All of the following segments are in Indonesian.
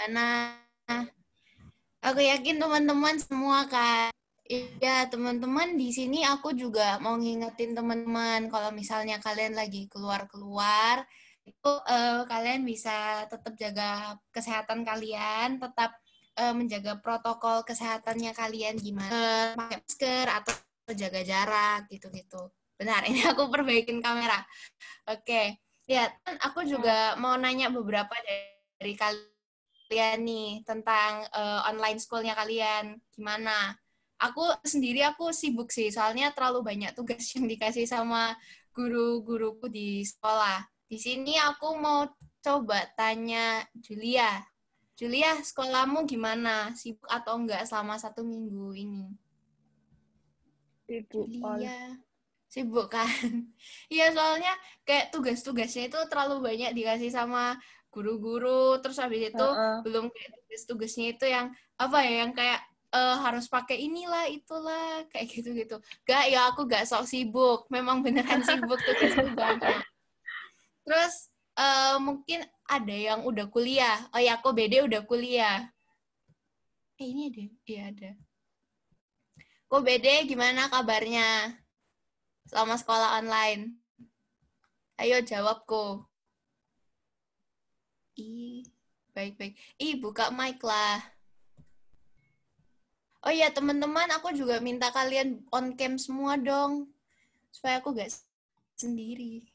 gimana? Aku yakin teman-teman semua kan. Iya, teman-teman di sini aku juga mau ngingetin teman-teman kalau misalnya kalian lagi keluar-keluar, itu kalian bisa tetap jaga kesehatan kalian, tetap menjaga protokol kesehatannya kalian gimana, pakai masker atau jaga jarak gitu-gitu. Benar, ini aku perbaikin kamera. Oke. Ya, kan aku juga mau nanya beberapa dari kalian nih tentang online school-nya kalian. Gimana? Aku sibuk sih, soalnya terlalu banyak tugas yang dikasih sama guru-guruku di sekolah. Di sini aku mau coba tanya Julia. Julia, sekolahmu gimana? Sibuk atau enggak selama 1 minggu ini? Ibu Ol. Julia. Sibuk kan? Iya, soalnya kayak tugas-tugasnya itu terlalu banyak dikasih sama guru-guru, terus habis itu Heeh. belum kayak tugas-tugasnya itu yang apa ya, yang kayak harus pakai inilah, itulah, kayak gitu-gitu. Gak, ya aku gak sok sibuk, memang beneran sibuk, tugasku banyak. Terus mungkin ada yang udah kuliah. Oh ya, aku BD udah kuliah. Ini ada, iya ada. Kok BD gimana kabarnya selama sekolah online? Ayo jawabku. Baik-baik. Buka mic lah. Oh iya, teman-teman, aku juga minta kalian on cam semua dong. Supaya aku gak sendiri.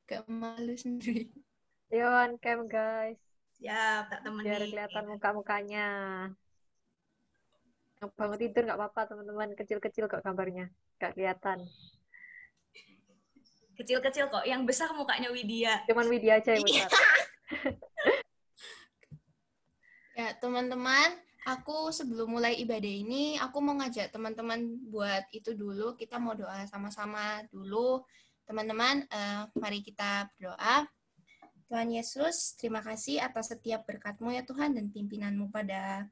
Gak malu sendiri. Yo, on cam guys. Siap, tak Biar temenin. kelihatan muka-mukanya. Yang bangun tidur nggak apa-apa teman-teman. Kecil-kecil kok gambarnya. Nggak kelihatan. Kecil-kecil kok, yang besar mukanya Widya. Cuman Widya aja yang besar. Ya, teman-teman, aku sebelum mulai ibadah ini, aku mau ngajak teman-teman buat itu dulu. Kita mau doa sama-sama dulu. Teman-teman, mari kita berdoa. Tuhan Yesus, terima kasih atas setiap berkat-Mu ya Tuhan, dan pimpinanmu pada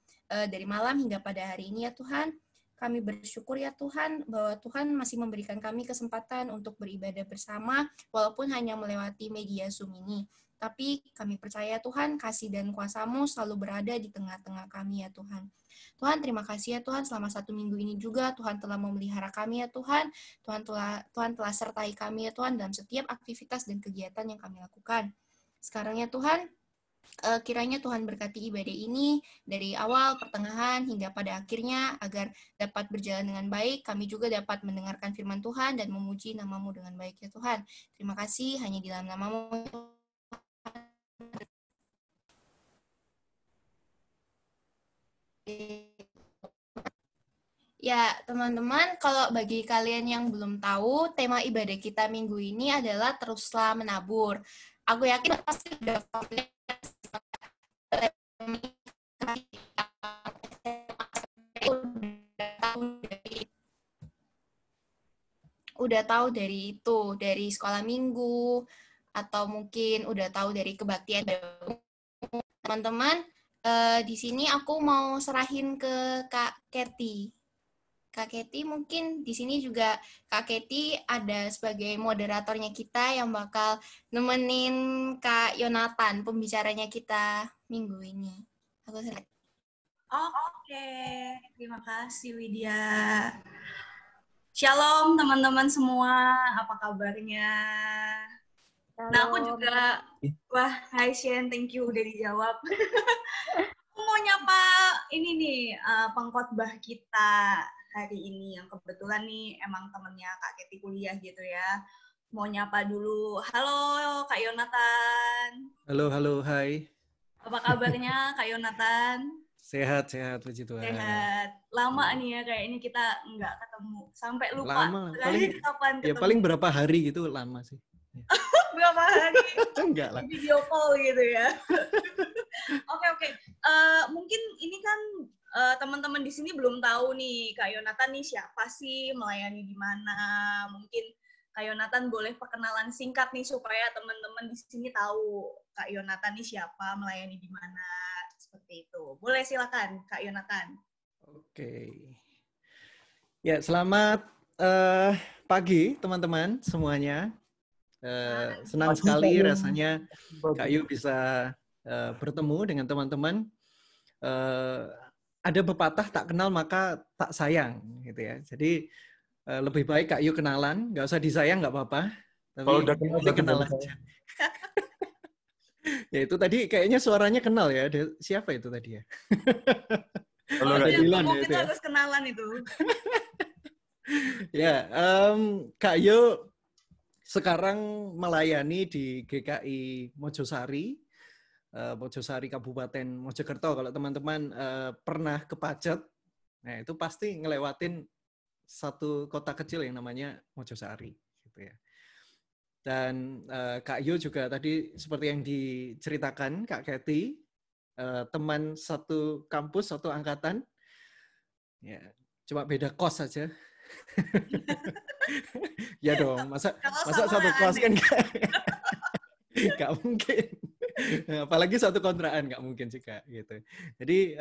dari malam hingga pada hari ini ya Tuhan. Kami bersyukur ya Tuhan, bahwa Tuhan masih memberikan kami kesempatan untuk beribadah bersama, walaupun hanya melewati media Zoom ini. Tapi kami percaya Tuhan, kasih dan kuasa-Mu selalu berada di tengah-tengah kami ya Tuhan. Tuhan, terima kasih ya Tuhan, selama 1 minggu ini juga Tuhan telah memelihara kami ya Tuhan. Tuhan telah sertai kami ya Tuhan dalam setiap aktivitas dan kegiatan yang kami lakukan. Sekarang ya Tuhan, kiranya Tuhan berkati ibadah ini dari awal, pertengahan, hingga pada akhirnya, agar dapat berjalan dengan baik. Kami juga dapat mendengarkan firman Tuhan dan memuji nama-Mu dengan baik ya Tuhan. Terima kasih, hanya di dalam nama-Mu. Ya, teman-teman, kalau bagi kalian yang belum tahu, tema ibadah kita minggu ini adalah teruslah menabur. Aku yakin pasti udah tahu dari itu, dari sekolah minggu, atau mungkin udah tahu dari kebaktian. Teman-teman, di sini aku mau serahin ke Kak Kety. Kak Kety, mungkin di sini juga Kak Kety ada sebagai moderatornya kita yang bakal nemenin Kak Yonatan, pembicaranya kita minggu ini. Aku serah. Oke, terima kasih Widya. Shalom teman-teman semua, apa kabarnya? Nah, aku juga, wah, hai Shen, thank you udah dijawab. Aku mau nyapa ini nih, pengkhotbah kita hari ini, yang kebetulan nih emang temennya Kak Kety kuliah gitu ya. Mau nyapa dulu. Halo Kak Yonatan. Halo, hai. Apa kabarnya Kak Yonatan? Sehat, puji Tuhan. Sehat. Lama nih ya kayak ini kita nggak ketemu. Sampai lupa. Lama, Kapan ketemu. Ya paling berapa hari gitu lama sih. Berapa hari? Enggak lah. Video call gitu ya. Oke. Mungkin ini kan teman-teman di sini belum tahu nih Kak Yonatan nih siapa sih, melayani di mana. Mungkin Kak Yonatan boleh perkenalan singkat nih supaya teman-teman di sini tahu Kak Yonatan nih siapa, melayani di mana. Seperti itu. Boleh silakan Kak Yonatan. Oke. Ya, selamat pagi teman-teman semuanya. Senang sekali rasanya Kak Yu bisa bertemu dengan teman-teman. ada pepatah tak kenal maka tak sayang gitu ya. Jadi lebih baik Kak Yu kenalan, nggak usah disayang nggak apa-apa. Tapi Kalau udah kenal, penting kenal aja. Ya itu tadi kayaknya suaranya kenal ya. Siapa itu tadi ya? Halo, Kalau Kak yang Dilan ya ngomong itu itu ya? harus kenalan itu. Ya, Kak Yu sekarang melayani di GKI Mojosari, Mojosari Kabupaten Mojokerto. Kalau teman-teman pernah ke Pacet, nah itu pasti ngelewatin satu kota kecil yang namanya Mojosari, gitu ya. Dan Kak Yu juga tadi seperti yang diceritakan Kak Kathy, teman satu kampus, satu angkatan, ya cuma beda kos saja. Ya dong, masa satu kos kan nggak mungkin. Apalagi satu kontrakan nggak mungkin sih Kak gitu. Jadi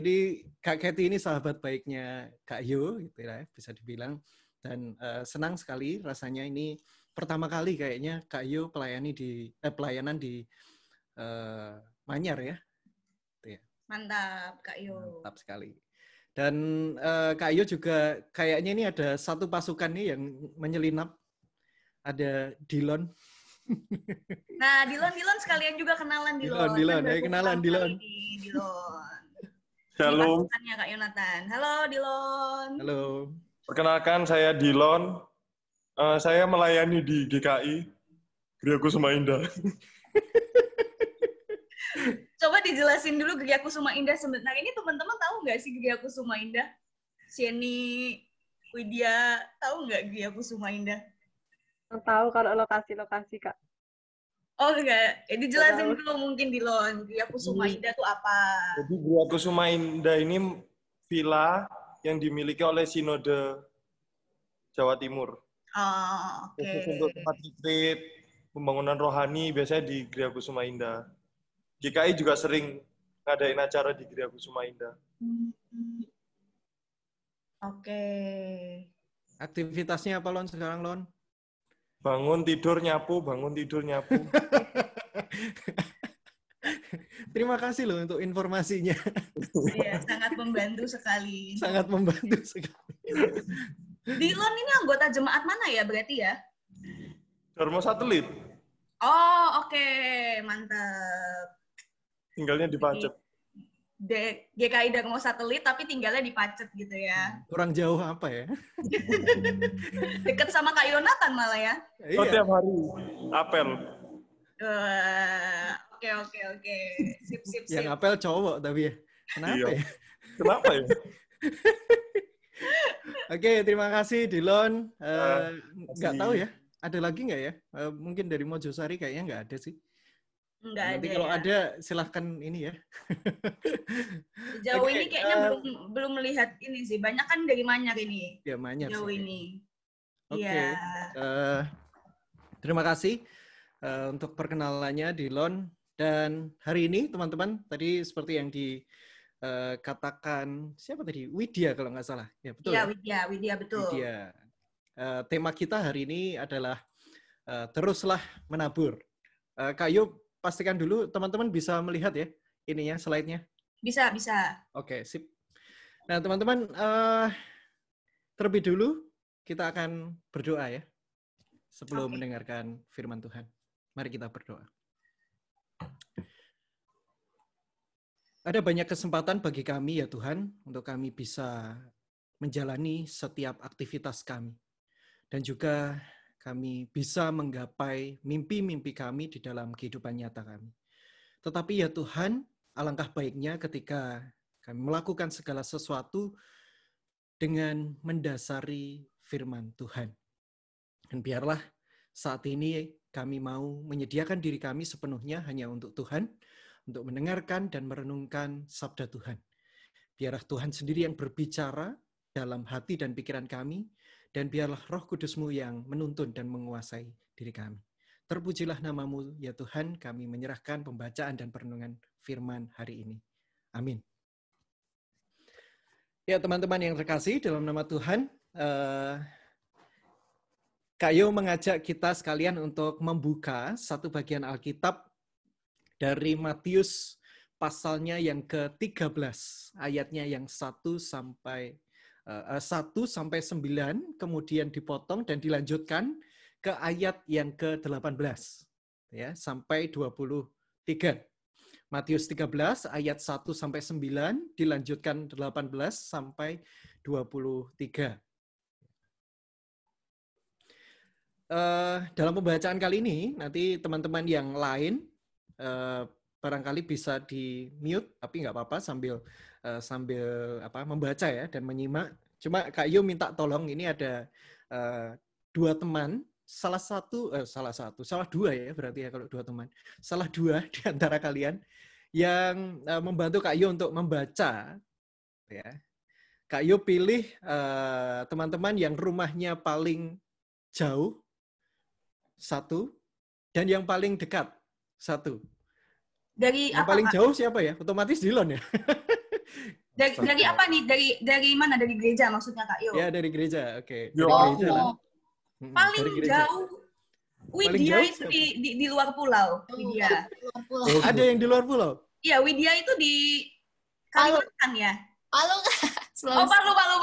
ini Kak Kathy ini sahabat baiknya Kak Yu gitu ya bisa dibilang, dan senang sekali rasanya ini pertama kali kayaknya Kak Yu pelayanan di Manyar ya. Gitu ya. Mantap, Kak Yu. Mantap sekali. Dan Kak Yu juga kayaknya ini ada satu pasukan nih yang menyelinap. Ada Dilon. Nah, Dilon sekalian juga kenalan Dilon. Dilon, Kan ayo kenalan Dilon. Dilon. Shalom. Ini pasukannya Kak Yonatan. Halo Dilon. Halo. Perkenalkan, saya Dilon. Saya melayani di GKI, Gria Kusuma Indah. Coba dijelasin dulu Gria Kusuma Indah sebentar. Nah, ini teman-teman tahu nggak sih Gria Kusuma Indah? Sieni, Widya, tahu nggak Gria Kusuma Indah? Tahu kalau lokasi-lokasi, Kak. Oh enggak, dijelasin dulu mungkin Dilon. Gria Kusuma Indah itu apa? Jadi Gria Kusuma Indah ini villa yang dimiliki oleh Sinode Jawa Timur. Oh, oke. Khusus untuk tempat retreat, pembangunan rohani biasanya di Gria Kusuma Indah. GKI juga sering ngadain acara di Gria Kusuma Indah. Oke. Aktivitasnya apa Lon sekarang Lon? Bangun tidur nyapu, bangun tidur nyapu. Terima kasih loh untuk informasinya. Iya, sangat membantu sekali. Sangat membantu sekali. Dilon ini anggota jemaat mana ya berarti ya? Dharma Satelit, Oh, oke. Mantap. tinggalnya di Pacet. GKI Dharma Satelit tapi tinggalnya di Pacet gitu ya. Kurang jauh apa ya? Deket sama Kak Yonatan malah ya. Oh, Iya. tiap hari apel. Oke. Sip. Yang apel cowok tapi ya. Kenapa Iya. ya? Kenapa ya? Oke, terima kasih Dilon. Nggak kasih. tahu ya, ada lagi nggak ya? Mungkin dari Mojosari kayaknya nggak ada sih. Enggak Nanti ada kalau ya. ada silahkan ini ya. Sejauh Oke, ini kayaknya belum melihat ini sih. Banyak kan dari Manyar ini. Ya Manyar Sejauh sih. ini. Oke. Iya. Terima kasih untuk perkenalannya Dilon. Dan hari ini teman-teman tadi seperti yang dikatakan siapa tadi? Widya kalau nggak salah. Ya betul. Iya, Widya betul. Widya. Tema kita hari ini adalah teruslah menabur. Kak Yub, pastikan dulu teman-teman bisa melihat ya ininya slide-nya. Bisa. Oke, sip. Nah, teman-teman, terlebih dulu kita akan berdoa ya sebelum mendengarkan firman Tuhan. Mari kita berdoa. Ada banyak kesempatan bagi kami ya Tuhan untuk kami bisa menjalani setiap aktivitas kami. Dan juga kami bisa menggapai mimpi-mimpi kami di dalam kehidupan nyata kami. Tetapi ya Tuhan, alangkah baiknya ketika kami melakukan segala sesuatu dengan mendasari firman Tuhan. Dan biarlah saat ini kami mau menyediakan diri kami sepenuhnya hanya untuk Tuhan, untuk mendengarkan dan merenungkan sabda Tuhan. Biarlah Tuhan sendiri yang berbicara dalam hati dan pikiran kami, dan biarlah Roh Kudus-Mu yang menuntun dan menguasai diri kami. Terpujilah nama-Mu, ya Tuhan, kami menyerahkan pembacaan dan perenungan firman hari ini. Amin. Ya teman-teman yang terkasih dalam nama Tuhan, Kak Yo mengajak kita sekalian untuk membuka satu bagian Alkitab dari Matius pasalnya yang ke-13, ayatnya yang 1 sampai 9, kemudian dipotong dan dilanjutkan ke ayat yang ke-18 ya, sampai 23. Matius 13 ayat 1 sampai 9 dilanjutkan 18 sampai 23. Dalam pembacaan kali ini, nanti teman-teman yang lain barangkali bisa di mute, tapi nggak apa-apa sambil membaca ya dan menyimak. Cuma Kak Yu minta tolong, ini ada 2 teman, salah dua ya berarti ya kalau 2 teman, salah 2 di antara kalian yang membantu Kak Yu untuk membaca. Ya, Kak Yu pilih teman-teman yang rumahnya paling jauh 1 dan yang paling dekat 1. Dari Yang apa, paling Kak? jauh siapa ya? Otomatis Dilon ya? Dari apa nih? Dari mana? Dari gereja maksudnya, Kak? Yo. Ya, dari gereja. Oke. Yo. Dari gereja lah. Paling Dari gereja. jauh Paling Widya jauh itu siapa? di luar pulau. Widya. Luar pulau. Oh, ada yang di luar pulau? Iya, Widya itu di Kalimantan ya. Palu kan? Oh, Palu. Palu.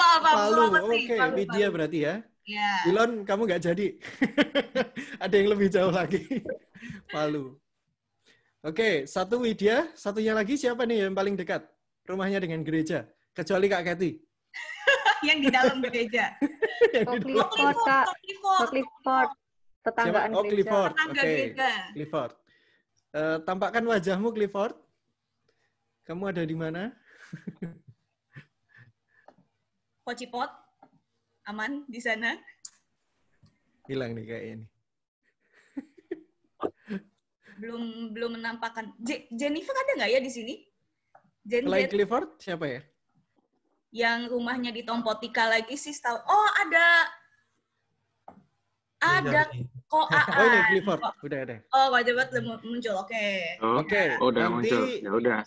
Sulawesi. Oke, Palu, Widya Palu. berarti ya. Ya. Dilon, kamu nggak jadi. Ada yang lebih jauh lagi. Palu. Oke, 1 Widya, satunya lagi siapa nih yang paling dekat rumahnya dengan gereja? Kecuali Kak Kathy. Yang di dalam gereja. Clifford, Kak. Clifford. Tetanggaan Oh, gereja. Clifford. Tetangga Oke, gereja. Clifford. Tampakkan wajahmu, Clifford. Kamu ada di mana? Kocipot. Aman di sana. Hilang nih kayaknya nih. Belum menampakkan. Jennifer ada nggak ya di sini? Selain Clifford, siapa ya? Yang rumahnya di Tompotika lagi sih tahu. Oh, ada kok Oh, ini Clifford. Udah ada. Oh, wajah banget muncul. Oke. Oke, udah nanti muncul. Ya udah,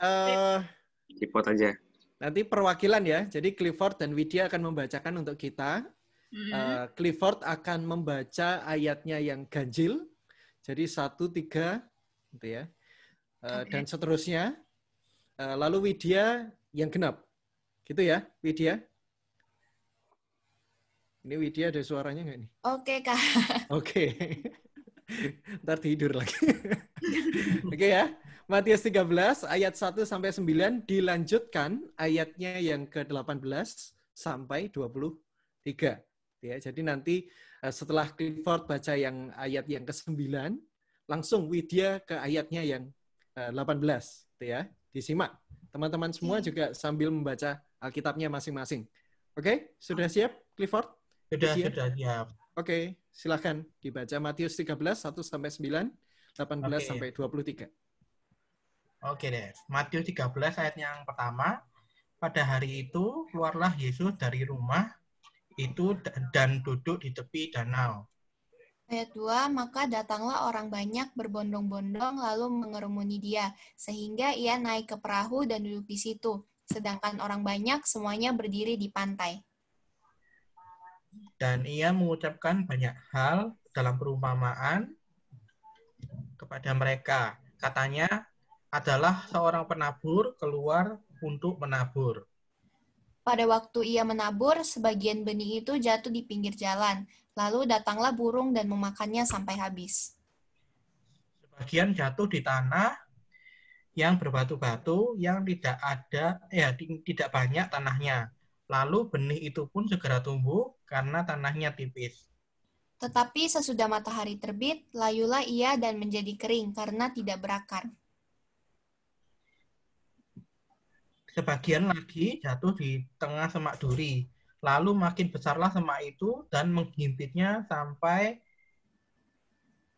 cipot aja. nanti perwakilan ya. Jadi Clifford dan Widya akan membacakan untuk kita. Clifford akan membaca ayatnya yang ganjil. Jadi 1, 3 gitu ya. Dan seterusnya. Lalu Widya yang genap. Gitu ya, Widya? Ini Widya ada suaranya nggak nih? Oke, Kak. Oke. Ntar tidur lagi. Oke ya. Matius 13 ayat 1 sampai 9 dilanjutkan ayatnya yang ke-18 sampai 23. Ya, jadi nanti setelah Clifford baca yang ayat yang ke-9, langsung Widya ke ayatnya yang 18, gitu ya. Disimak. Teman-teman semua juga sambil membaca Alkitabnya masing-masing. Oke, sudah siap Clifford? Sudah Widya? siap. Oke, silakan dibaca Matius 13 1 sampai 9, 18 sampai 23. Oke deh. Matius 13 ayat yang pertama. Pada hari itu keluarlah Yesus dari rumah itu dan duduk di tepi danau. Ayat 2, maka datanglah orang banyak berbondong-bondong lalu mengerumuni dia, sehingga ia naik ke perahu dan duduk di situ. Sedangkan orang banyak semuanya berdiri di pantai. Dan ia mengucapkan banyak hal dalam perumpamaan kepada mereka. Katanya adalah seorang penabur keluar untuk menabur. Pada waktu ia menabur, sebagian benih itu jatuh di pinggir jalan. Lalu datanglah burung dan memakannya sampai habis. Sebagian jatuh di tanah yang berbatu-batu yang tidak banyak tanahnya. Lalu benih itu pun segera tumbuh karena tanahnya tipis. Tetapi sesudah matahari terbit, layulah ia dan menjadi kering karena tidak berakar. Sebagian lagi jatuh di tengah semak duri. Lalu makin besarlah semak itu dan menghimpitnya sampai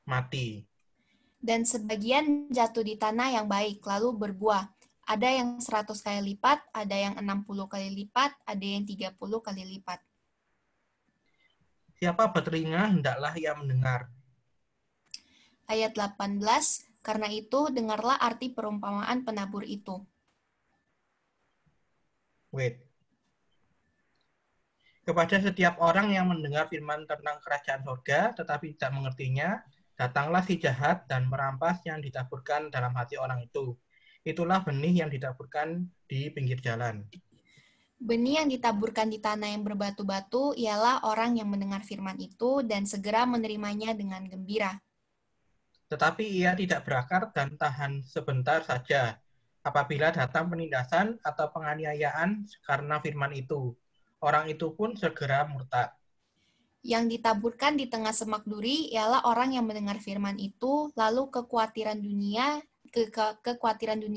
mati. Dan sebagian jatuh di tanah yang baik, lalu berbuah. Ada yang 100 kali lipat, ada yang 60 kali lipat, ada yang 30 kali lipat. Siapa bertelinga, hendaklah ia mendengar. Ayat 18, karena itu dengarlah arti perumpamaan penabur itu. Kepada setiap orang yang mendengar firman tentang kerajaan surga, tetapi tidak mengertinya, datanglah si jahat dan merampas yang ditaburkan dalam hati orang itu. itulah benih yang ditaburkan di pinggir jalan. Benih yang ditaburkan di tanah yang berbatu-batu ialah orang yang mendengar firman itu dan segera menerimanya dengan gembira. Tetapi ia tidak berakar dan tahan sebentar saja. Apabila datang penindasan atau penganiayaan karena firman itu, orang itu pun segera murtad. Yang ditaburkan di tengah semak duri ialah orang yang mendengar firman itu, lalu kekhawatiran dunia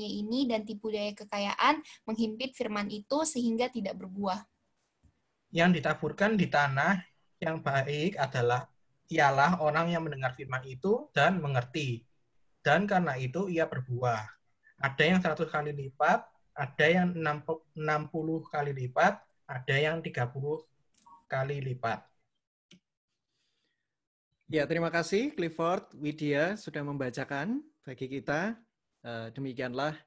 ini dan tipu daya kekayaan menghimpit firman itu sehingga tidak berbuah. Yang ditaburkan di tanah yang baik ialah orang yang mendengar firman itu dan mengerti. Dan karena itu ia berbuah. Ada yang 100 kali lipat, ada yang 60 kali lipat, ada yang 30 kali lipat. Ya, terima kasih Clifford, Widya sudah membacakan bagi kita. Demikianlah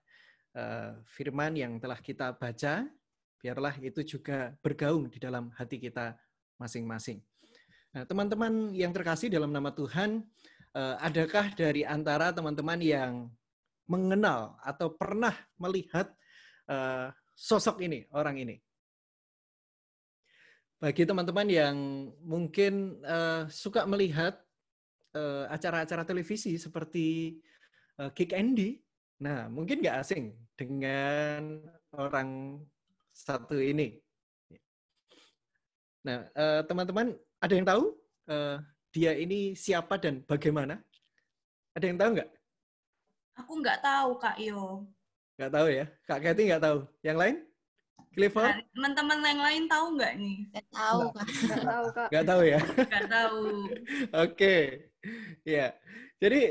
firman yang telah kita baca. Biarlah itu juga bergaung di dalam hati kita masing-masing. Nah, teman-teman yang terkasih dalam nama Tuhan, adakah dari antara teman-teman yang mengenal atau pernah melihat sosok ini, orang ini? Bagi teman-teman yang mungkin suka melihat acara-acara televisi seperti Kick Andy, nah mungkin nggak asing dengan orang satu ini. Nah, teman-teman ada yang tahu dia ini siapa dan bagaimana? Ada yang tahu nggak? Aku nggak tahu, Kak Yo. Nggak tahu ya? Kak Kathy nggak tahu. Yang lain? Clifford? Nah, teman-teman yang lain tahu nggak nih? Nggak tahu, Kak. Nggak tahu, Kak. Nggak tahu ya? Nggak tahu. Oke. Ya. Jadi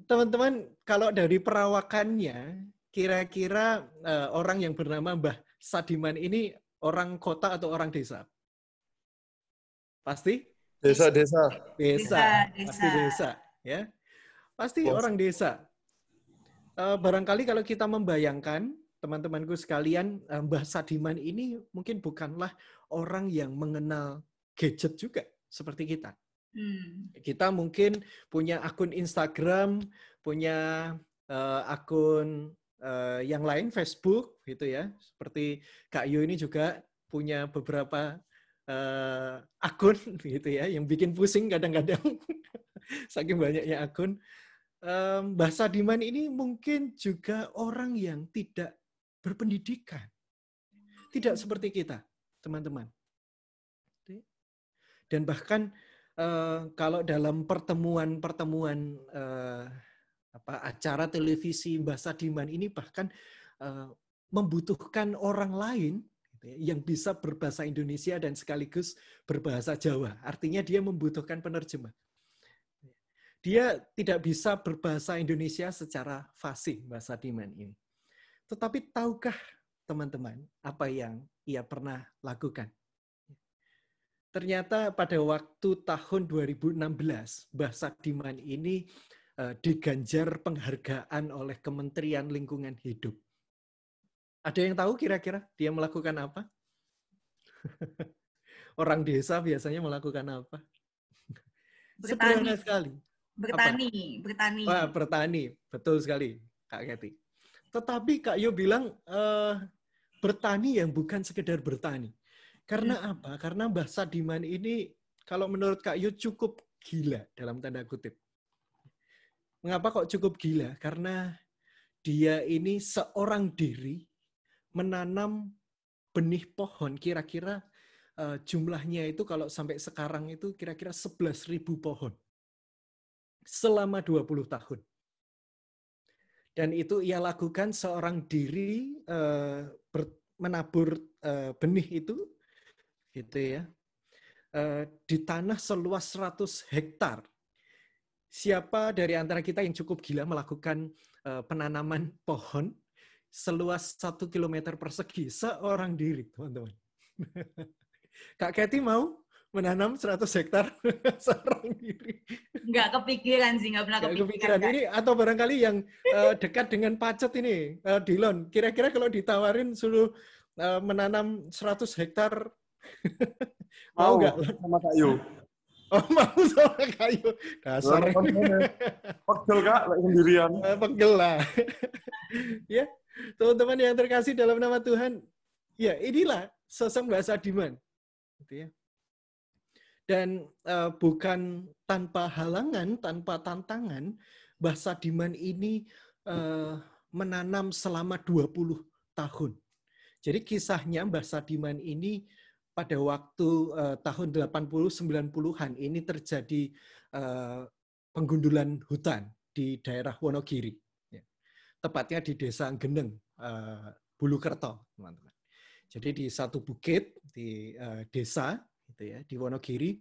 teman-teman kalau dari perawakannya kira-kira orang yang bernama Mbah Sadiman ini orang kota atau orang desa? Pasti? Desa. Desa. Desa. Pasti desa, ya. Pasti orang desa. Barangkali kalau kita membayangkan, teman-temanku sekalian, Mbah Sadiman ini mungkin bukanlah orang yang mengenal gadget juga seperti kita. Kita mungkin punya akun Instagram, punya akun yang lain, Facebook, gitu ya. Seperti Kak Yu ini juga punya beberapa akun, gitu ya, yang bikin pusing kadang-kadang, saking banyaknya akun. Mbah Sadiman ini mungkin juga orang yang tidak berpendidikan. Tidak seperti kita, teman-teman. Dan bahkan kalau dalam pertemuan acara televisi Mbah Sadiman ini bahkan membutuhkan orang lain yang bisa berbahasa Indonesia dan sekaligus berbahasa Jawa. Artinya dia membutuhkan penerjemah. Dia tidak bisa berbahasa Indonesia secara fasih, Mbah Sadiman ini. Tetapi tahukah teman-teman apa yang ia pernah lakukan? Ternyata pada waktu tahun 2016, Mbah Sadiman ini diganjar penghargaan oleh Kementerian Lingkungan Hidup. Ada yang tahu kira-kira dia melakukan apa? Orang desa biasanya melakukan apa? Sederhana sekali. Bertani. Wah, bertani. Betul sekali, Kak Kathy. Tetapi Kak Yo bilang bertani yang bukan sekedar bertani. Karena apa? Karena Mbah Sadiman ini kalau menurut Kak Yo cukup gila dalam tanda kutip. Mengapa kok cukup gila? Karena dia ini seorang diri menanam benih pohon kira-kira jumlahnya itu kalau sampai sekarang itu kira-kira 11.000 pohon. Selama 20 tahun. Dan itu ia lakukan seorang diri menabur benih itu gitu ya. Di tanah seluas 100 hektar. Siapa dari antara kita yang cukup gila melakukan penanaman pohon seluas 1 kilometer persegi seorang diri, teman-teman? Kak Kathy mau menanam 100 hektar seorang diri? Nggak kepikiran sih, nggak pernah kepikiran. Ini atau barangkali yang dekat dengan pacet ini, Dilon, kira-kira kalau ditawarin suruh menanam 100 hektar, mau nggak? Sama Kak Yu. Oh, mau sama kayu. Dasar. Pegel Kak, lagi sendirian. Pegel lah. Ya, teman-teman yang terkasih dalam nama Tuhan, ya inilah sosok Mbak Sadiman. Gitu ya. Dan bukan tanpa halangan, tanpa tantangan, Mbah Sadiman ini menanam selama 20 tahun. Jadi kisahnya Mbah Sadiman ini pada waktu tahun 80-90-an ini terjadi penggundulan hutan di daerah Wonogiri. Tepatnya di Desa Geneng, Bulukerto, teman-teman. Jadi di satu bukit di desa gitu ya, di Wonogiri,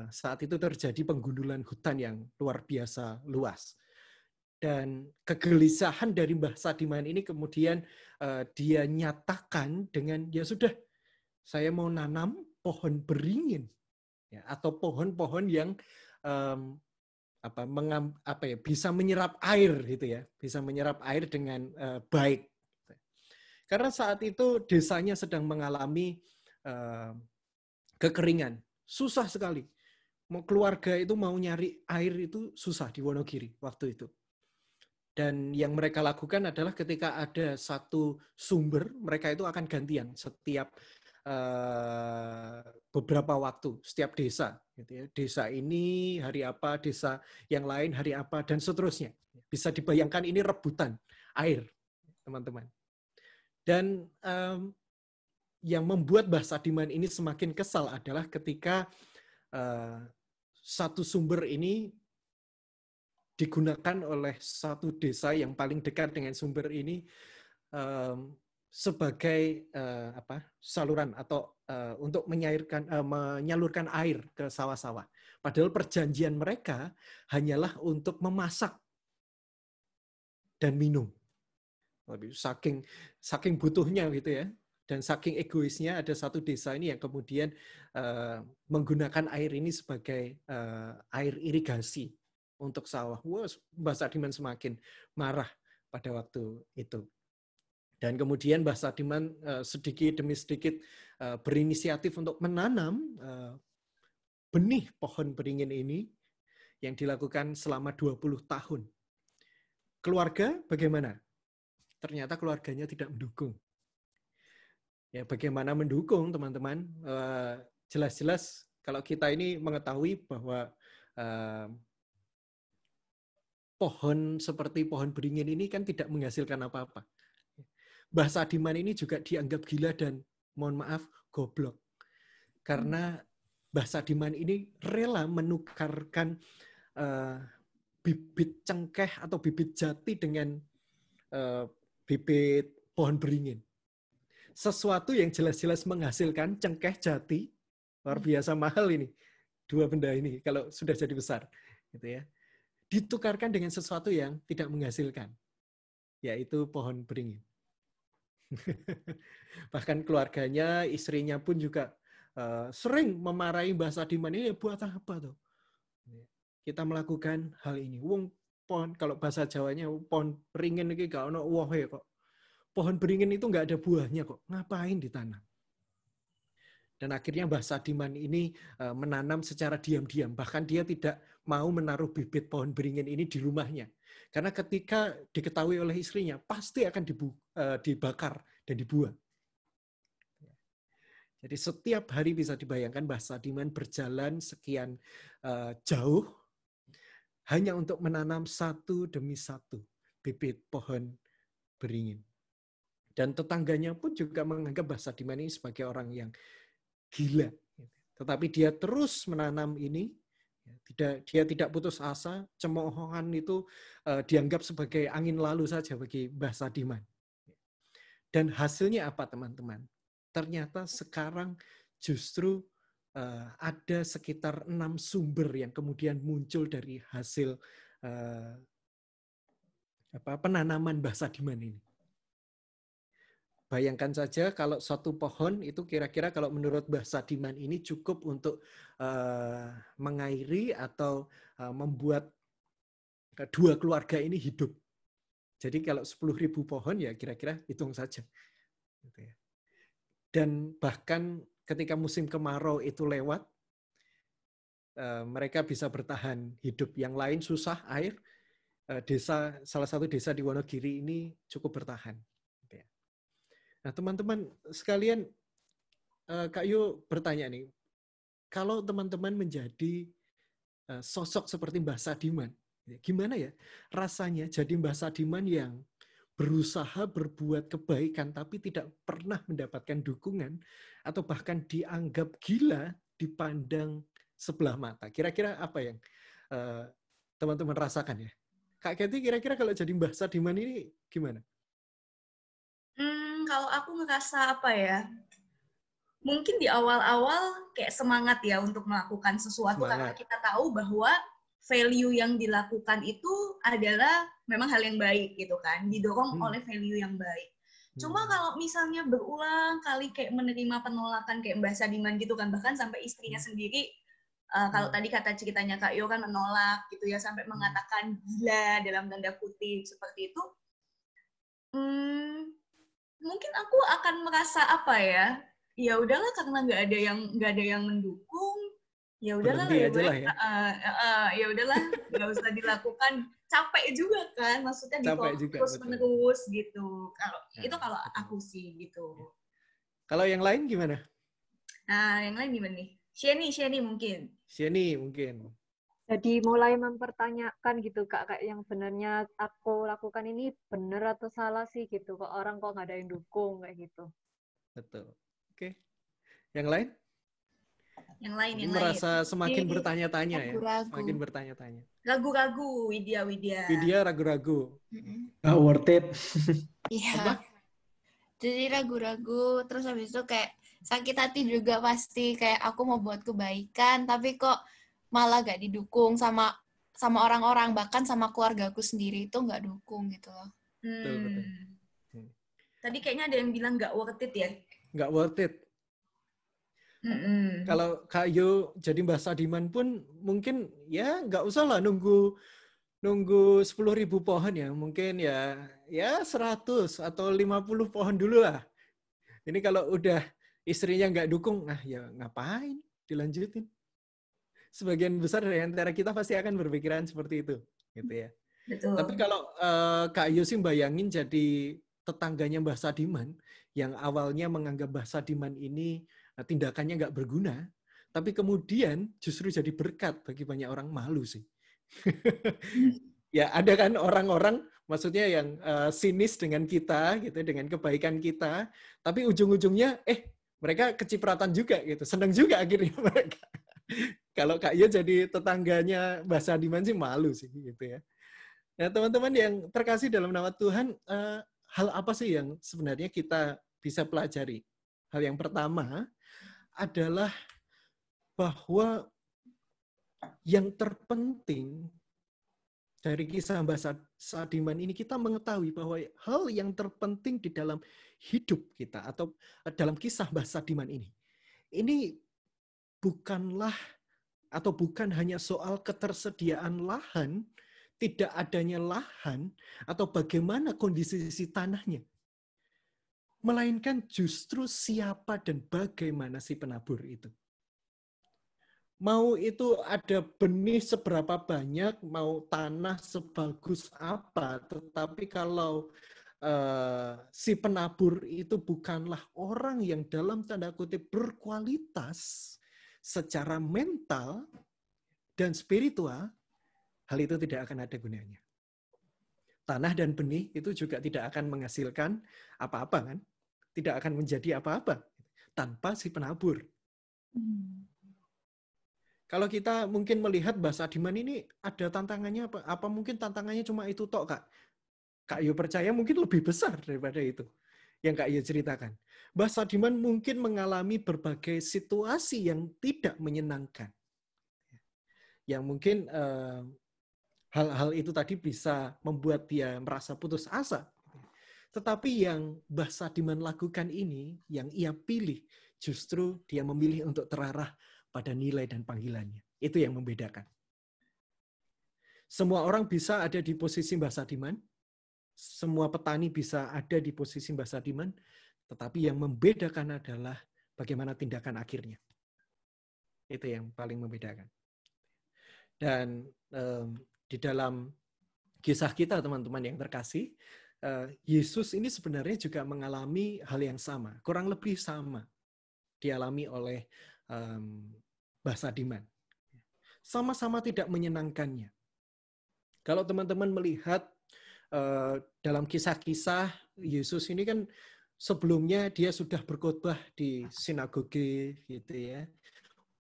saat itu terjadi penggundulan hutan yang luar biasa luas. Dan kegelisahan dari Mbah Sadiman ini kemudian dia nyatakan dengan, ya sudah, saya mau nanam pohon beringin, ya, atau pohon-pohon yang bisa menyerap air gitu ya, bisa menyerap air dengan baik. Karena saat itu desanya sedang mengalami kekeringan, susah sekali. Keluarga itu mau nyari air itu susah di Wonogiri waktu itu. Dan yang mereka lakukan adalah ketika ada satu sumber, mereka itu akan gantian setiap beberapa waktu, setiap desa. Gitu ya. Desa ini hari apa, desa yang lain hari apa, dan seterusnya. Bisa dibayangkan ini rebutan air, teman-teman. Dan yang membuat Mbah Sadiman ini semakin kesal adalah ketika satu sumber ini digunakan oleh satu desa yang paling dekat dengan sumber ini sebagai saluran atau untuk menyalurkan air ke sawah-sawah. Padahal perjanjian mereka hanyalah untuk memasak dan minum. Saking butuhnya gitu ya, dan saking egoisnya ada satu desa ini yang kemudian menggunakan air ini sebagai air irigasi untuk sawah. Mbah Sadiman semakin marah pada waktu itu. Dan kemudian Mbah Sadiman sedikit demi sedikit berinisiatif untuk menanam benih pohon beringin ini yang dilakukan selama 20 tahun. Keluarga bagaimana? Ternyata keluarganya tidak mendukung. Ya, bagaimana mendukung, teman-teman? Jelas-jelas kalau kita ini mengetahui bahwa pohon seperti pohon beringin ini kan tidak menghasilkan apa-apa. Mbah Sadiman ini juga dianggap gila dan mohon maaf goblok. Karena Mbah Sadiman ini rela menukarkan bibit cengkeh atau bibit jati dengan bibit pohon beringin. Sesuatu yang jelas-jelas menghasilkan cengkeh jati, luar biasa mahal ini. Dua benda ini kalau sudah jadi besar, gitu ya. Ditukarkan dengan sesuatu yang tidak menghasilkan, yaitu pohon beringin. Bahkan keluarganya, istrinya pun juga sering memarahi Mbah Sadiman ini, buat apa tuh? Kita melakukan hal ini. Wong pohon, kalau bahasa Jawanya, pohon beringin ini gak ono wohe kok. Pohon beringin itu nggak ada buahnya kok. Ngapain ditanam? Dan akhirnya Mbah Sadiman ini menanam secara diam-diam. Bahkan dia tidak mau menaruh bibit pohon beringin ini di rumahnya. Karena ketika diketahui oleh istrinya, pasti akan dibakar dan dibuang. Jadi setiap hari bisa dibayangkan Mbah Sadiman berjalan sekian jauh hanya untuk menanam satu demi satu bibit pohon beringin. Dan tetangganya pun juga menganggap Mbah Sadiman ini sebagai orang yang gila. Tetapi dia terus menanam ini, dia tidak putus asa, cemoohan itu dianggap sebagai angin lalu saja bagi Mbah Sadiman. Dan hasilnya apa, teman-teman? Ternyata sekarang justru ada sekitar 6 sumber yang kemudian muncul dari hasil penanaman Mbah Sadiman ini. Bayangkan saja kalau satu pohon itu kira-kira kalau menurut Mbah Sadiman ini cukup untuk mengairi atau membuat dua keluarga ini hidup. Jadi kalau 10.000 pohon ya kira-kira hitung saja. Dan bahkan ketika musim kemarau itu lewat, mereka bisa bertahan hidup. Yang lain susah air. Salah satu desa di Wonogiri ini cukup bertahan. Nah, teman-teman sekalian, Kak Yu bertanya nih, kalau teman-teman menjadi sosok seperti Mbah Sadiman, gimana ya rasanya jadi Mbah Sadiman yang berusaha berbuat kebaikan tapi tidak pernah mendapatkan dukungan atau bahkan dianggap gila dipandang sebelah mata. Kira-kira apa yang teman-teman rasakan ya? Kak Keti, kira-kira kalau jadi Mbah Sadiman ini gimana? Kalau aku ngerasa apa ya? Mungkin di awal-awal kayak semangat ya untuk melakukan sesuatu karena kita tahu bahwa value yang dilakukan itu adalah memang hal yang baik gitu kan, didorong oleh value yang baik. Cuma kalau misalnya berulang kali kayak menerima penolakan kayak Mbah Sadiman gitu kan, bahkan sampai istrinya sendiri, kalau tadi kata ceritanya Kak Yo kan menolak gitu ya, sampai mengatakan gila dalam tanda kutip seperti itu, mungkin aku akan merasa apa ya? Ya udahlah karena nggak ada yang mendukung, ya udahlah ya udahlah nggak usah dilakukan, capek juga kan, maksudnya terus menerus gitu. Kalau aku sih gitu. Kalau yang lain gimana? Nah, yang lain gimana nih? Sheni mungkin. Jadi mulai mempertanyakan gitu Kak, kayak yang benernya aku lakukan ini bener atau salah sih gitu. Kok orang kok nggak ada yang dukung kayak gitu. Betul. Oke. Yang lain? Yang lain. Merasa semakin bertanya-tanya ya. Semakin bertanya-tanya. Ragu-ragu, Widya. Widya ragu-ragu. Nggak worth it. Iya. Jadi ragu-ragu, terus habis itu kayak sakit hati juga pasti, kayak aku mau buat kebaikan, tapi kok malah gak didukung sama orang-orang, bahkan sama keluargaku sendiri itu nggak dukung gitu loh. Betul. Tadi kayaknya ada yang bilang nggak worth it ya? Nggak worth it. Kalau Kak Yu jadi Mbah Sadiman pun mungkin ya nggak usah lah nunggu 10.000 pohon ya, mungkin ya 100 atau 50 pohon dulu lah. Ini kalau udah istrinya nggak dukung, ya ngapain dilanjutin. Sebagian besar dari antara kita pasti akan berpikiran seperti itu, gitu ya. Betul. Tapi kalau Kak Yu sih bayangin jadi tetangganya Mbah Sadiman, yang awalnya menganggap Mbah Sadiman ini tindakannya nggak berguna, tapi kemudian justru jadi berkat bagi banyak orang, malu sih. Ya ada kan orang-orang maksudnya yang sinis dengan kita gitu, dengan kebaikan kita, tapi ujung-ujungnya mereka kecipratan juga gitu, senang juga akhirnya mereka. Kalau Kak Yo jadi tetangganya Mbah Sadiman sih malu sih gitu ya. Nah, teman-teman yang terkasih dalam nama Tuhan, hal apa sih yang sebenarnya kita bisa pelajari? Hal yang pertama adalah bahwa yang terpenting dari kisah Mbah Sadiman ini, kita mengetahui bahwa hal yang terpenting di dalam hidup kita atau dalam kisah Mbah Sadiman ini bukanlah atau bukan hanya soal ketersediaan lahan, tidak adanya lahan, atau bagaimana kondisi tanahnya. Melainkan justru siapa dan bagaimana si penabur itu. Mau itu ada benih seberapa banyak, mau tanah sebagus apa, tetapi kalau si penabur itu bukanlah orang yang dalam tanda kutip berkualitas secara mental dan spiritual, hal itu tidak akan ada gunanya. Tanah dan benih itu juga tidak akan menghasilkan apa-apa kan? Tidak akan menjadi apa-apa tanpa si penabur. Kalau kita mungkin melihat Mbah Sadiman ini ada tantangannya apa? Apa mungkin tantangannya cuma itu tok, Kak? Kak Yo percaya mungkin lebih besar daripada itu yang Kak Yo ceritakan. Mbah Sadiman mungkin mengalami berbagai situasi yang tidak menyenangkan. Yang mungkin hal-hal itu tadi bisa membuat dia merasa putus asa. Tetapi yang Mbah Sadiman lakukan ini, yang ia pilih, justru dia memilih untuk terarah pada nilai dan panggilannya. Itu yang membedakan. Semua orang bisa ada di posisi Mbah Sadiman, semua petani bisa ada di posisi Mbah Sadiman, tetapi yang membedakan adalah bagaimana tindakan akhirnya. Itu yang paling membedakan. Dan di dalam kisah kita teman-teman yang terkasih, Yesus ini sebenarnya juga mengalami hal yang sama, kurang lebih sama dialami oleh Mbah Sadiman. Sama-sama tidak menyenangkannya. Kalau teman-teman melihat dalam kisah-kisah Yesus ini kan sebelumnya dia sudah berkhotbah di sinagoge gitu ya.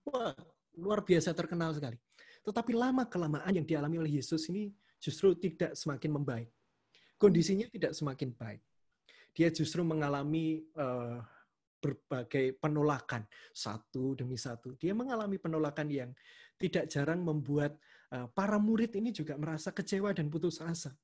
Wah, luar biasa terkenal sekali. Tetapi lama-kelamaan yang dialami oleh Yesus ini justru tidak semakin membaik. Kondisinya tidak semakin baik. Dia justru mengalami berbagai penolakan satu demi satu. Dia mengalami penolakan yang tidak jarang membuat para murid ini juga merasa kecewa dan putus asa.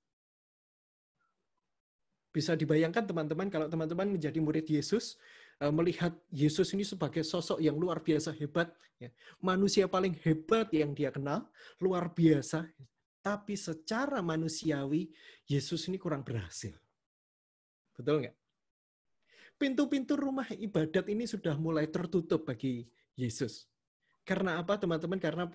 Bisa dibayangkan teman-teman kalau teman-teman menjadi murid Yesus, melihat Yesus ini sebagai sosok yang luar biasa hebat, ya. Manusia paling hebat yang dia kenal, luar biasa. Tapi secara manusiawi, Yesus ini kurang berhasil. Betul nggak? Pintu-pintu rumah ibadat ini sudah mulai tertutup bagi Yesus. Karena apa teman-teman? Karena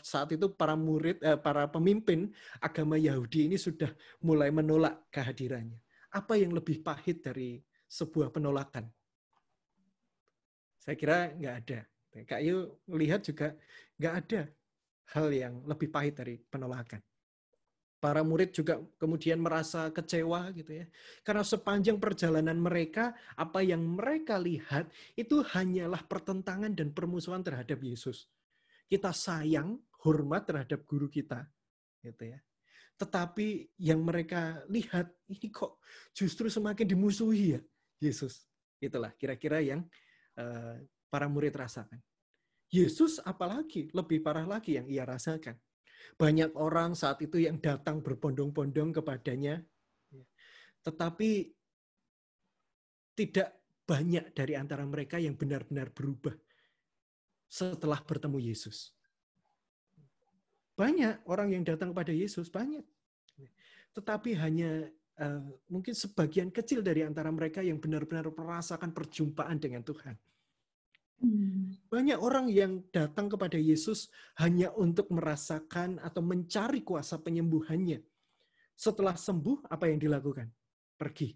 saat itu para murid, para pemimpin agama Yahudi ini sudah mulai menolak kehadirannya. Apa yang lebih pahit dari sebuah penolakan? Saya kira nggak ada. Kak Yu melihat juga nggak ada hal yang lebih pahit dari penolakan. Para murid juga kemudian merasa kecewa gitu ya. Karena sepanjang perjalanan mereka, apa yang mereka lihat itu hanyalah pertentangan dan permusuhan terhadap Yesus. Kita sayang, hormat terhadap guru kita, gitu ya. Tetapi yang mereka lihat ini kok justru semakin dimusuhi ya Yesus. Itulah kira-kira yang para murid rasakan. Yesus apalagi lebih parah lagi yang ia rasakan. Banyak orang saat itu yang datang berbondong-bondong kepadanya, tetapi tidak banyak dari antara mereka yang benar-benar berubah setelah bertemu Yesus. Banyak orang yang datang kepada Yesus, banyak. Tetapi hanya mungkin sebagian kecil dari antara mereka yang benar-benar merasakan perjumpaan dengan Tuhan. Banyak orang yang datang kepada Yesus hanya untuk merasakan atau mencari kuasa penyembuhannya. Setelah sembuh, apa yang dilakukan? Pergi.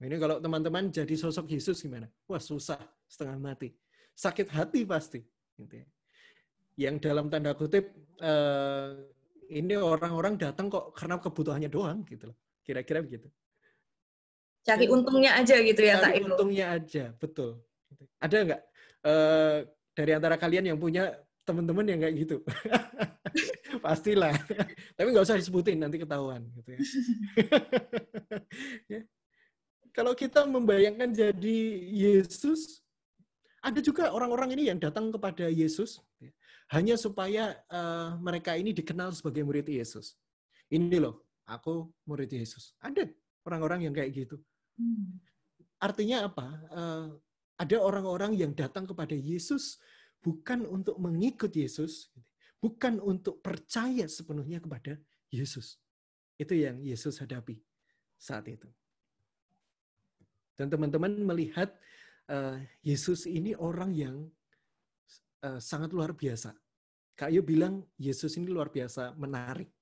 Ini kalau teman-teman jadi sosok Yesus gimana? Wah, susah, setengah mati. Sakit hati pasti. Yang dalam tanda kutip, ini orang-orang datang kok karena kebutuhannya doang. Gitu loh. Kira-kira begitu. Cari untungnya aja gitu ya, Kak. Cari untungnya aja, betul. Ada nggak dari antara kalian yang punya teman-teman yang kayak gitu? Pastilah. Tapi nggak usah disebutin, nanti ketahuan. Gitu ya. Ya. Kalau kita membayangkan jadi Yesus, ada juga orang-orang ini yang datang kepada Yesus hanya supaya mereka ini dikenal sebagai murid Yesus. Ini loh, aku murid Yesus. Ada orang-orang yang kayak gitu. Artinya apa? Ada orang-orang yang datang kepada Yesus bukan untuk mengikut Yesus, bukan untuk percaya sepenuhnya kepada Yesus. Itu yang Yesus hadapi saat itu. Dan teman-teman melihat Yesus ini orang yang sangat luar biasa. Kak Yu bilang Yesus ini luar biasa menarik.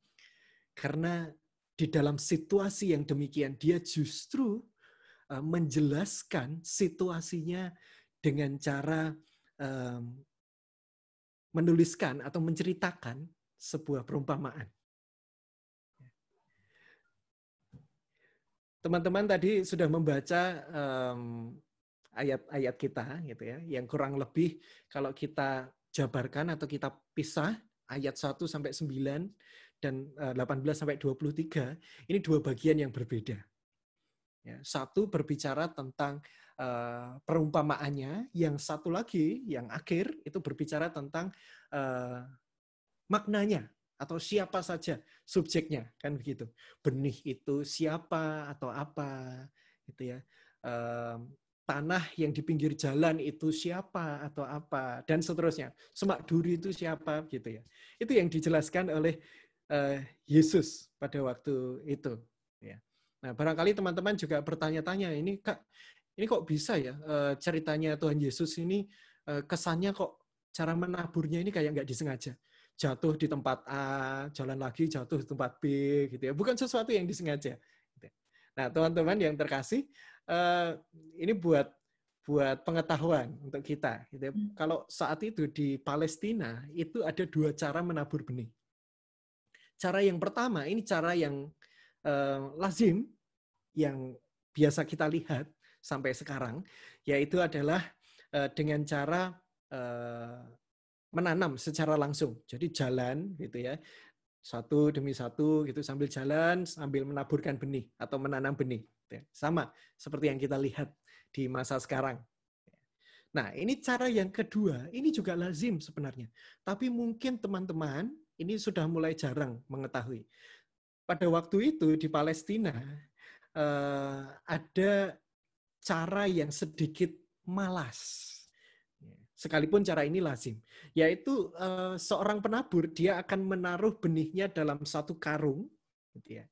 Karena di dalam situasi yang demikian, dia justru menjelaskan situasinya dengan cara menuliskan atau menceritakan sebuah perumpamaan. Teman-teman tadi sudah membaca ayat-ayat kita, gitu ya, yang kurang lebih kalau kita jabarkan atau kita pisah ayat 1 sampai 9 dan 18 sampai 23, ini dua bagian yang berbeda. Ya, satu berbicara tentang perumpamaannya, yang satu lagi, yang akhir, itu berbicara tentang maknanya, atau siapa saja subjeknya, kan begitu. Benih itu siapa atau apa, gitu ya. Tanah yang di pinggir jalan itu siapa atau apa, dan seterusnya. Semak duri itu siapa, gitu ya. Itu yang dijelaskan oleh Yesus pada waktu itu. Ya. Nah, barangkali teman-teman juga bertanya-tanya, ini kok bisa ya ceritanya Tuhan Yesus ini kesannya kok cara menaburnya ini kayak nggak disengaja. jatuh di tempat A, jalan lagi jatuh di tempat B, gitu ya. Bukan sesuatu yang disengaja. Nah, teman-teman yang terkasih, ini buat pengetahuan untuk kita. Gitu ya. Kalau saat itu di Palestina, itu ada 2 cara menabur benih. Cara yang pertama, ini cara yang lazim, yang biasa kita lihat sampai sekarang, yaitu adalah dengan cara menanam secara langsung. Jadi jalan gitu ya, satu demi satu gitu sambil jalan sambil menaburkan benih atau menanam benih. Sama seperti yang kita lihat di masa sekarang. Nah, ini cara yang kedua, ini juga lazim sebenarnya. Tapi mungkin teman-teman ini sudah mulai jarang mengetahui. Pada waktu itu di Palestina ada cara yang sedikit malas. Sekalipun cara ini lazim, yaitu seorang penabur dia akan menaruh benihnya dalam satu karung, gitu ya.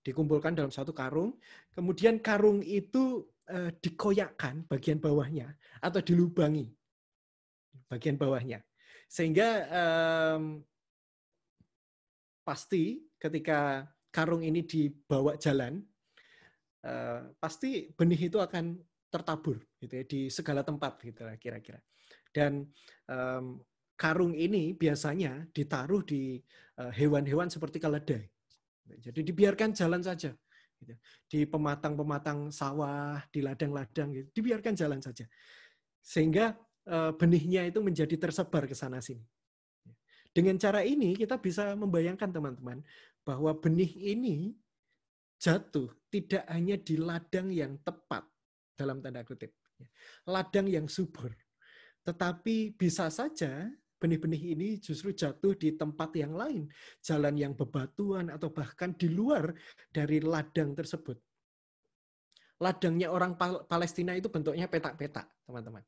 Dikumpulkan dalam satu karung, kemudian karung itu dikoyakkan bagian bawahnya atau dilubangi bagian bawahnya, sehingga pasti ketika karung ini dibawa jalan, pasti benih itu akan tertabur, gitu ya, di segala tempat, gitu lah kira-kira. Dan karung ini biasanya ditaruh di hewan-hewan seperti keledai. Jadi dibiarkan jalan saja. Gitu. Di pematang-pematang sawah, di ladang-ladang, gitu, dibiarkan jalan saja. Sehingga benihnya itu menjadi tersebar ke sana-sini. Dengan cara ini kita bisa membayangkan teman-teman bahwa benih ini jatuh tidak hanya di ladang yang tepat, dalam tanda kutip, ladang yang subur. Tetapi bisa saja benih-benih ini justru jatuh di tempat yang lain, jalan yang bebatuan atau bahkan di luar dari ladang tersebut. Ladangnya orang Palestina itu bentuknya petak-petak, teman-teman.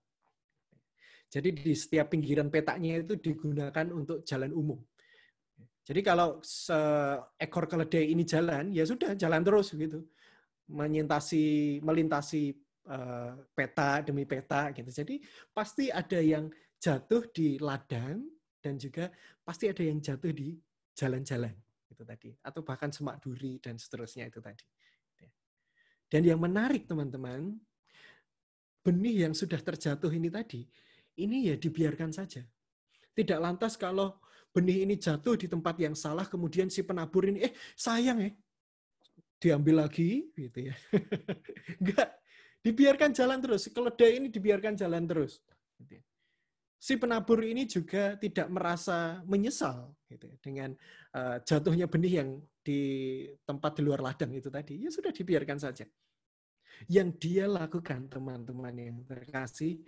Jadi di setiap pinggiran petaknya itu digunakan untuk jalan umum. Jadi kalau seekor keledai ini jalan, ya sudah jalan terus gitu, melintasi peta demi peta gitu. Jadi pasti ada yang jatuh di ladang dan juga pasti ada yang jatuh di jalan-jalan itu tadi, atau bahkan semak duri dan seterusnya itu tadi. Dan yang menarik teman-teman, benih yang sudah terjatuh ini tadi, ini ya dibiarkan saja. Tidak lantas kalau benih ini jatuh di tempat yang salah, kemudian si penabur ini, sayang diambil lagi gitu ya. Enggak. Dibiarkan jalan terus. Keledai ini dibiarkan jalan terus. Si penabur ini juga tidak merasa menyesal gitu ya, dengan jatuhnya benih yang di tempat di luar ladang itu tadi. Ya sudah dibiarkan saja. Yang dia lakukan, teman-teman yang terkasih,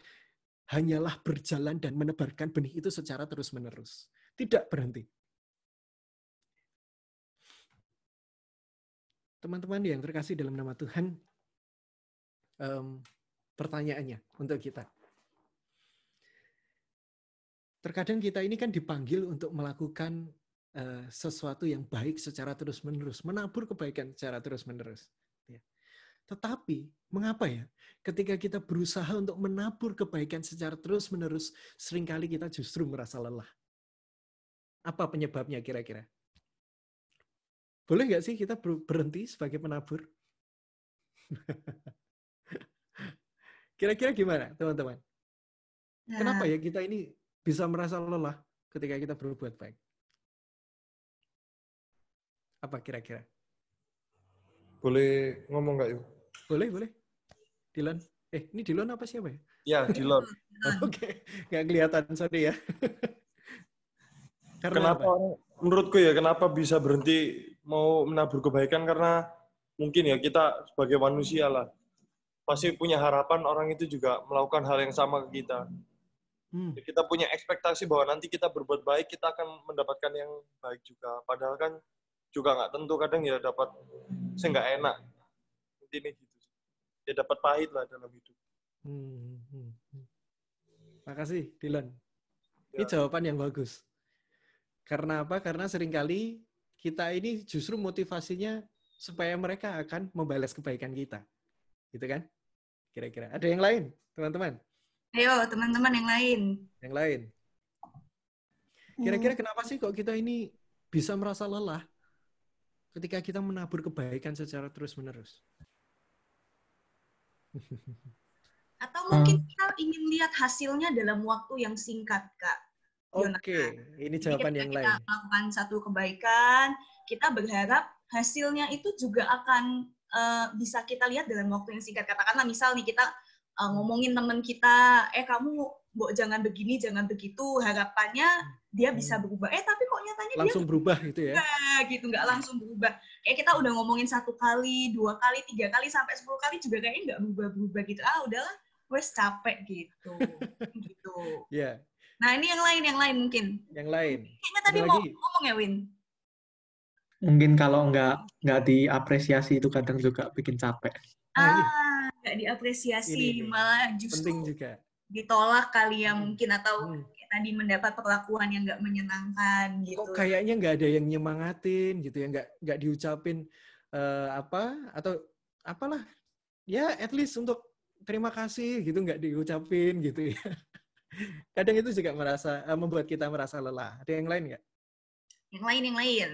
hanyalah berjalan dan menebarkan benih itu secara terus-menerus. Tidak berhenti. Teman-teman yang terkasih dalam nama Tuhan, pertanyaannya untuk kita. Terkadang kita ini kan dipanggil untuk melakukan sesuatu yang baik secara terus-menerus, menabur kebaikan secara terus-menerus. Ya. Tetapi, mengapa ya? Ketika kita berusaha untuk menabur kebaikan secara terus-menerus, seringkali kita justru merasa lelah. Apa penyebabnya kira-kira? Boleh nggak sih kita berhenti sebagai penabur? Kira-kira gimana, teman-teman? Kenapa ya kita ini bisa merasa lelah ketika kita berbuat baik? Apa kira-kira? Boleh ngomong nggak, yuk? Boleh. Dylan. Ini Dylan apa siapa ya? Ya, Dylan. Oke. Nggak kelihatan, sorry ya. Kenapa? Menurutku ya, kenapa bisa berhenti mau menabur kebaikan? Karena mungkin ya kita sebagai manusia lah, pasti punya harapan orang itu juga melakukan hal yang sama ke kita. Kita punya ekspektasi bahwa nanti kita berbuat baik, kita akan mendapatkan yang baik juga. Padahal kan juga nggak tentu, kadang ya dapat nggak enak. Intinya gitu. Ya dapat pahit lah dalam hidup. Makasih, Dylan. Ini jawaban yang bagus. Karena apa? Karena seringkali kita ini justru motivasinya supaya mereka akan membalas kebaikan kita. Gitu kan? Kira-kira. Ada yang lain, teman-teman? Ayo, teman-teman yang lain. Yang lain. Kira-kira kenapa sih kok kita ini bisa merasa lelah ketika kita menabur kebaikan secara terus-menerus? Atau mungkin kita ingin lihat hasilnya dalam waktu yang singkat, Kak. Oke, ini jawaban yang lain. Kita melakukan satu kebaikan, kita berharap hasilnya itu juga akan bisa kita lihat dalam waktu yang singkat. Katakanlah misal nih kita ngomongin teman kita, kamu jangan begini, jangan begitu. Harapannya dia bisa berubah. Tapi kok nyatanya langsung dia berubah gitu ya? Gitu, nggak langsung berubah. Kayak kita udah ngomongin 1 kali, 2 kali, 3 kali, sampai 10 kali juga kayaknya nggak berubah-berubah gitu. Udahlah, wes capek gitu. Gitu. Yeah. Nah, ini yang lain mungkin. Yang lain. Kayaknya tadi mau ngomong ya, Win? Mungkin kalau nggak diapresiasi itu kadang juga bikin capek. Nggak diapresiasi, malah justru penting juga. Ditolak kali ya mungkin, atau kayak tadi mendapat perlakuan yang nggak menyenangkan gitu. Kok kayaknya nggak ada yang nyemangatin gitu ya, nggak diucapin atau apalah ya, at least untuk terima kasih gitu nggak diucapin gitu ya. Kadang itu juga membuat kita merasa lelah. Ada yang lain nggak? Yang lain.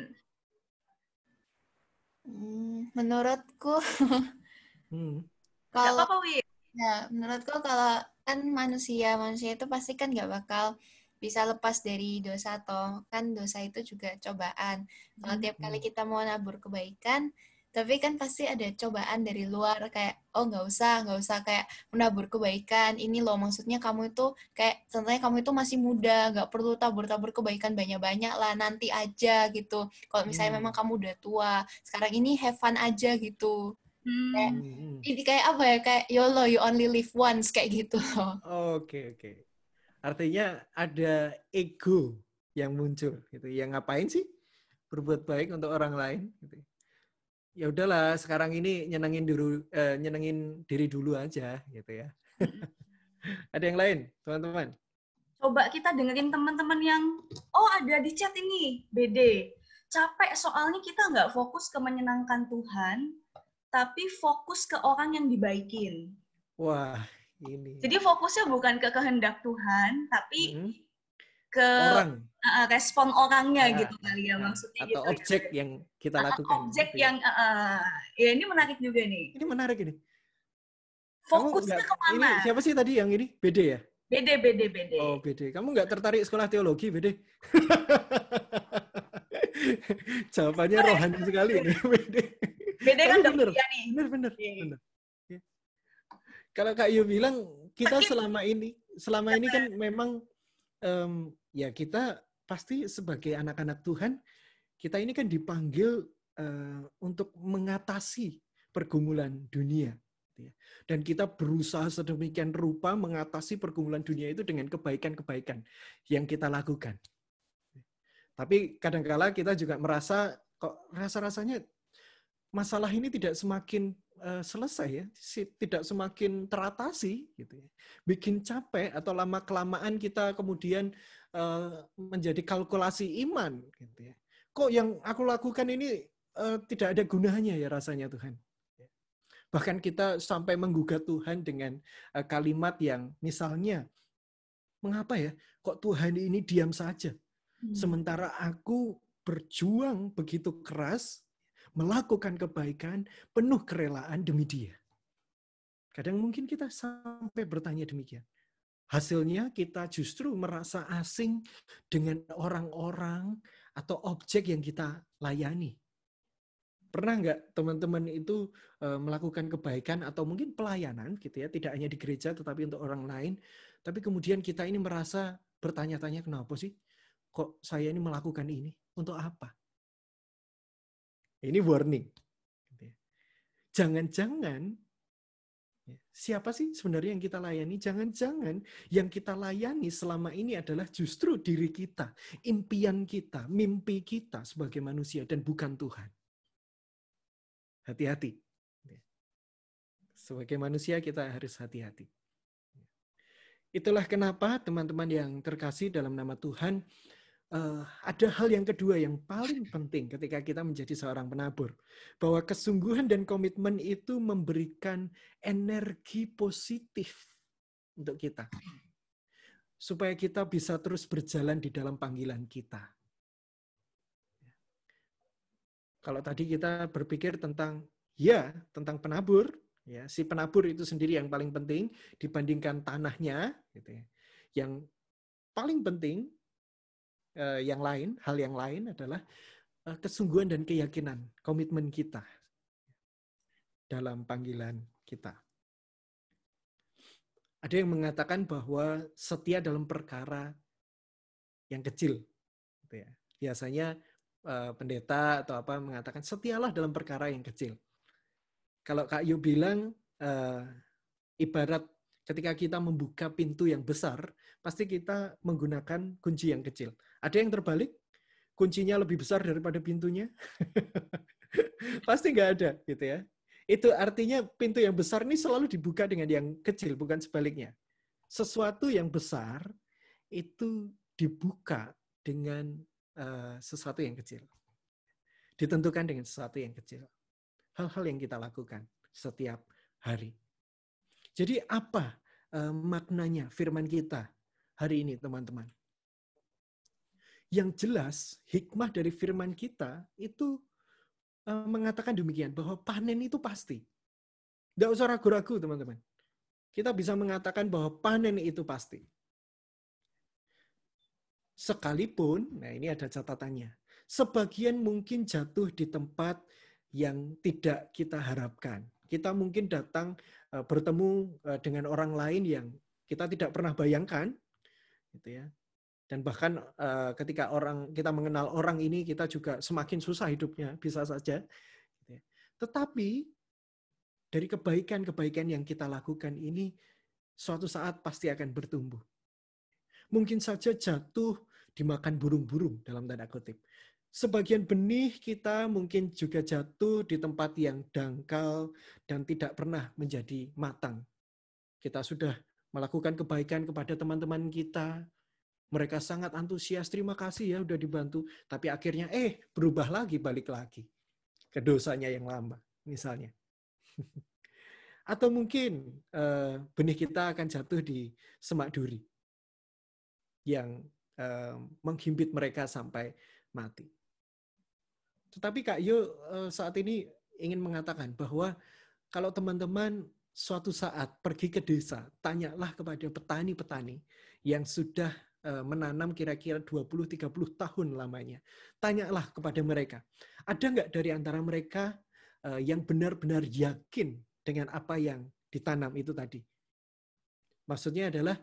Menurutku, kalau menurutku kalau kan manusia itu pasti kan nggak bakal bisa lepas dari dosa, toh kan dosa itu juga cobaan. Kalau tiap kali kita mau nabur kebaikan, tapi kan pasti ada cobaan dari luar, kayak nggak usah kayak menabur kebaikan ini loh, maksudnya kamu itu kayak contohnya kamu itu masih muda, nggak perlu tabur kebaikan banyak-banyak lah, nanti aja gitu. Kalau misalnya memang kamu udah tua, sekarang ini have fun aja gitu. Kayak ini kayak apa ya, kayak YOLO, you only live once, kayak gitu loh. Oke. Artinya ada ego yang muncul gitu. Yang ngapain sih berbuat baik untuk orang lain gitu. Ya udahlah, sekarang ini nyenengin diri dulu aja gitu ya. Ada yang lain, teman-teman? Coba kita dengerin teman-teman yang ada di chat ini, BD. Capek soalnya kita nggak fokus ke menyenangkan Tuhan, tapi fokus ke orang yang dibaikin. Wah, ini. Jadi fokusnya bukan ke kehendak Tuhan, tapi ke orang. Respon orangnya gitu kali ya, maksudnya atau gitu. Objek yang kita lakukan. Objek gitu yang ya ini menarik juga nih. Ini menarik ini. Fokusnya kemana? Ini siapa sih tadi yang ini? BD ya? BD. Oh, BD. Kamu nggak tertarik sekolah teologi, BD? Jawabannya rohani sekali ini, BD. BD kan udah kuliah nih. Bener. Kalau Kak Yu bilang, kita selama ini kan memang ya kita pasti sebagai anak-anak Tuhan, kita ini kan dipanggil untuk mengatasi pergumulan dunia. Dan kita berusaha sedemikian rupa mengatasi pergumulan dunia itu dengan kebaikan-kebaikan yang kita lakukan. Tapi kadang-kala kita juga merasa, kok rasa-rasanya masalah ini tidak semakin selesai ya, tidak semakin teratasi gitu ya. Bikin capek atau lama-kelamaan kita kemudian menjadi kalkulasi iman gitu ya. Kok yang aku lakukan ini tidak ada gunanya ya rasanya Tuhan. Bahkan kita sampai menggugat Tuhan dengan kalimat yang misalnya, mengapa ya kok Tuhan ini diam saja? Sementara aku berjuang begitu keras, melakukan kebaikan, penuh kerelaan demi Dia. Kadang mungkin kita sampai bertanya demikian. Hasilnya kita justru merasa asing dengan orang-orang atau objek yang kita layani. Pernah nggak teman-teman itu melakukan kebaikan atau mungkin pelayanan gitu ya, tidak hanya di gereja tetapi untuk orang lain, tapi kemudian kita ini merasa bertanya-tanya, kenapa sih kok saya ini melakukan ini? Untuk apa? Ini warning. Jangan-jangan siapa sih sebenarnya yang kita layani? Jangan-jangan yang kita layani selama ini adalah justru diri kita, impian kita, mimpi kita sebagai manusia dan bukan Tuhan. Hati-hati. Sebagai manusia kita harus hati-hati. Itulah kenapa teman-teman yang terkasih dalam nama Tuhan, ada hal yang kedua yang paling penting ketika kita menjadi seorang penabur. Bahwa kesungguhan dan komitmen itu memberikan energi positif untuk kita. supaya kita bisa terus berjalan di dalam panggilan kita. Kalau tadi kita berpikir tentang penabur, ya, si penabur itu sendiri yang paling penting dibandingkan tanahnya, gitu ya. Yang paling penting hal yang lain adalah kesungguhan dan keyakinan, komitmen kita dalam panggilan kita. Ada yang mengatakan bahwa setia dalam perkara yang kecil, gitu ya. Biasanya pendeta atau apa mengatakan setialah dalam perkara yang kecil. Kalau Kak Yu bilang ibarat ketika kita membuka pintu yang besar, pasti kita menggunakan kunci yang kecil. Ada yang terbalik, kuncinya lebih besar daripada pintunya? Pasti nggak ada, gitu ya. Itu artinya pintu yang besar ini selalu dibuka dengan yang kecil, bukan sebaliknya. Sesuatu yang besar itu dibuka dengan sesuatu yang kecil. Ditentukan dengan sesuatu yang kecil. Hal-hal yang kita lakukan setiap hari. Jadi apa maknanya firman kita hari ini, teman-teman? Yang jelas, hikmah dari firman kita itu mengatakan demikian, bahwa panen itu pasti. Tidak usah ragu-ragu, teman-teman. Kita bisa mengatakan bahwa panen itu pasti. Sekalipun, nah ini ada catatannya, sebagian mungkin jatuh di tempat yang tidak kita harapkan. Kita mungkin datang bertemu dengan orang lain yang kita tidak pernah bayangkan, gitu ya. Dan bahkan ketika kita mengenal orang ini, kita juga semakin susah hidupnya, bisa saja. Tetapi dari kebaikan-kebaikan yang kita lakukan ini, suatu saat pasti akan bertumbuh. Mungkin saja jatuh dimakan burung-burung dalam tanda kutip. Sebagian benih kita mungkin juga jatuh di tempat yang dangkal dan tidak pernah menjadi matang. Kita sudah melakukan kebaikan kepada teman-teman kita. Mereka sangat antusias, terima kasih ya udah dibantu. Tapi akhirnya berubah lagi, balik lagi ke dosanya yang lama, misalnya. Atau mungkin benih kita akan jatuh di semak duri yang menghimpit mereka sampai mati. Tetapi Kak Yo saat ini ingin mengatakan bahwa kalau teman-teman suatu saat pergi ke desa, tanyalah kepada petani-petani yang sudah menanam kira-kira 20-30 tahun lamanya. Tanyalah kepada mereka, ada nggak dari antara mereka yang benar-benar yakin dengan apa yang ditanam itu tadi? Maksudnya adalah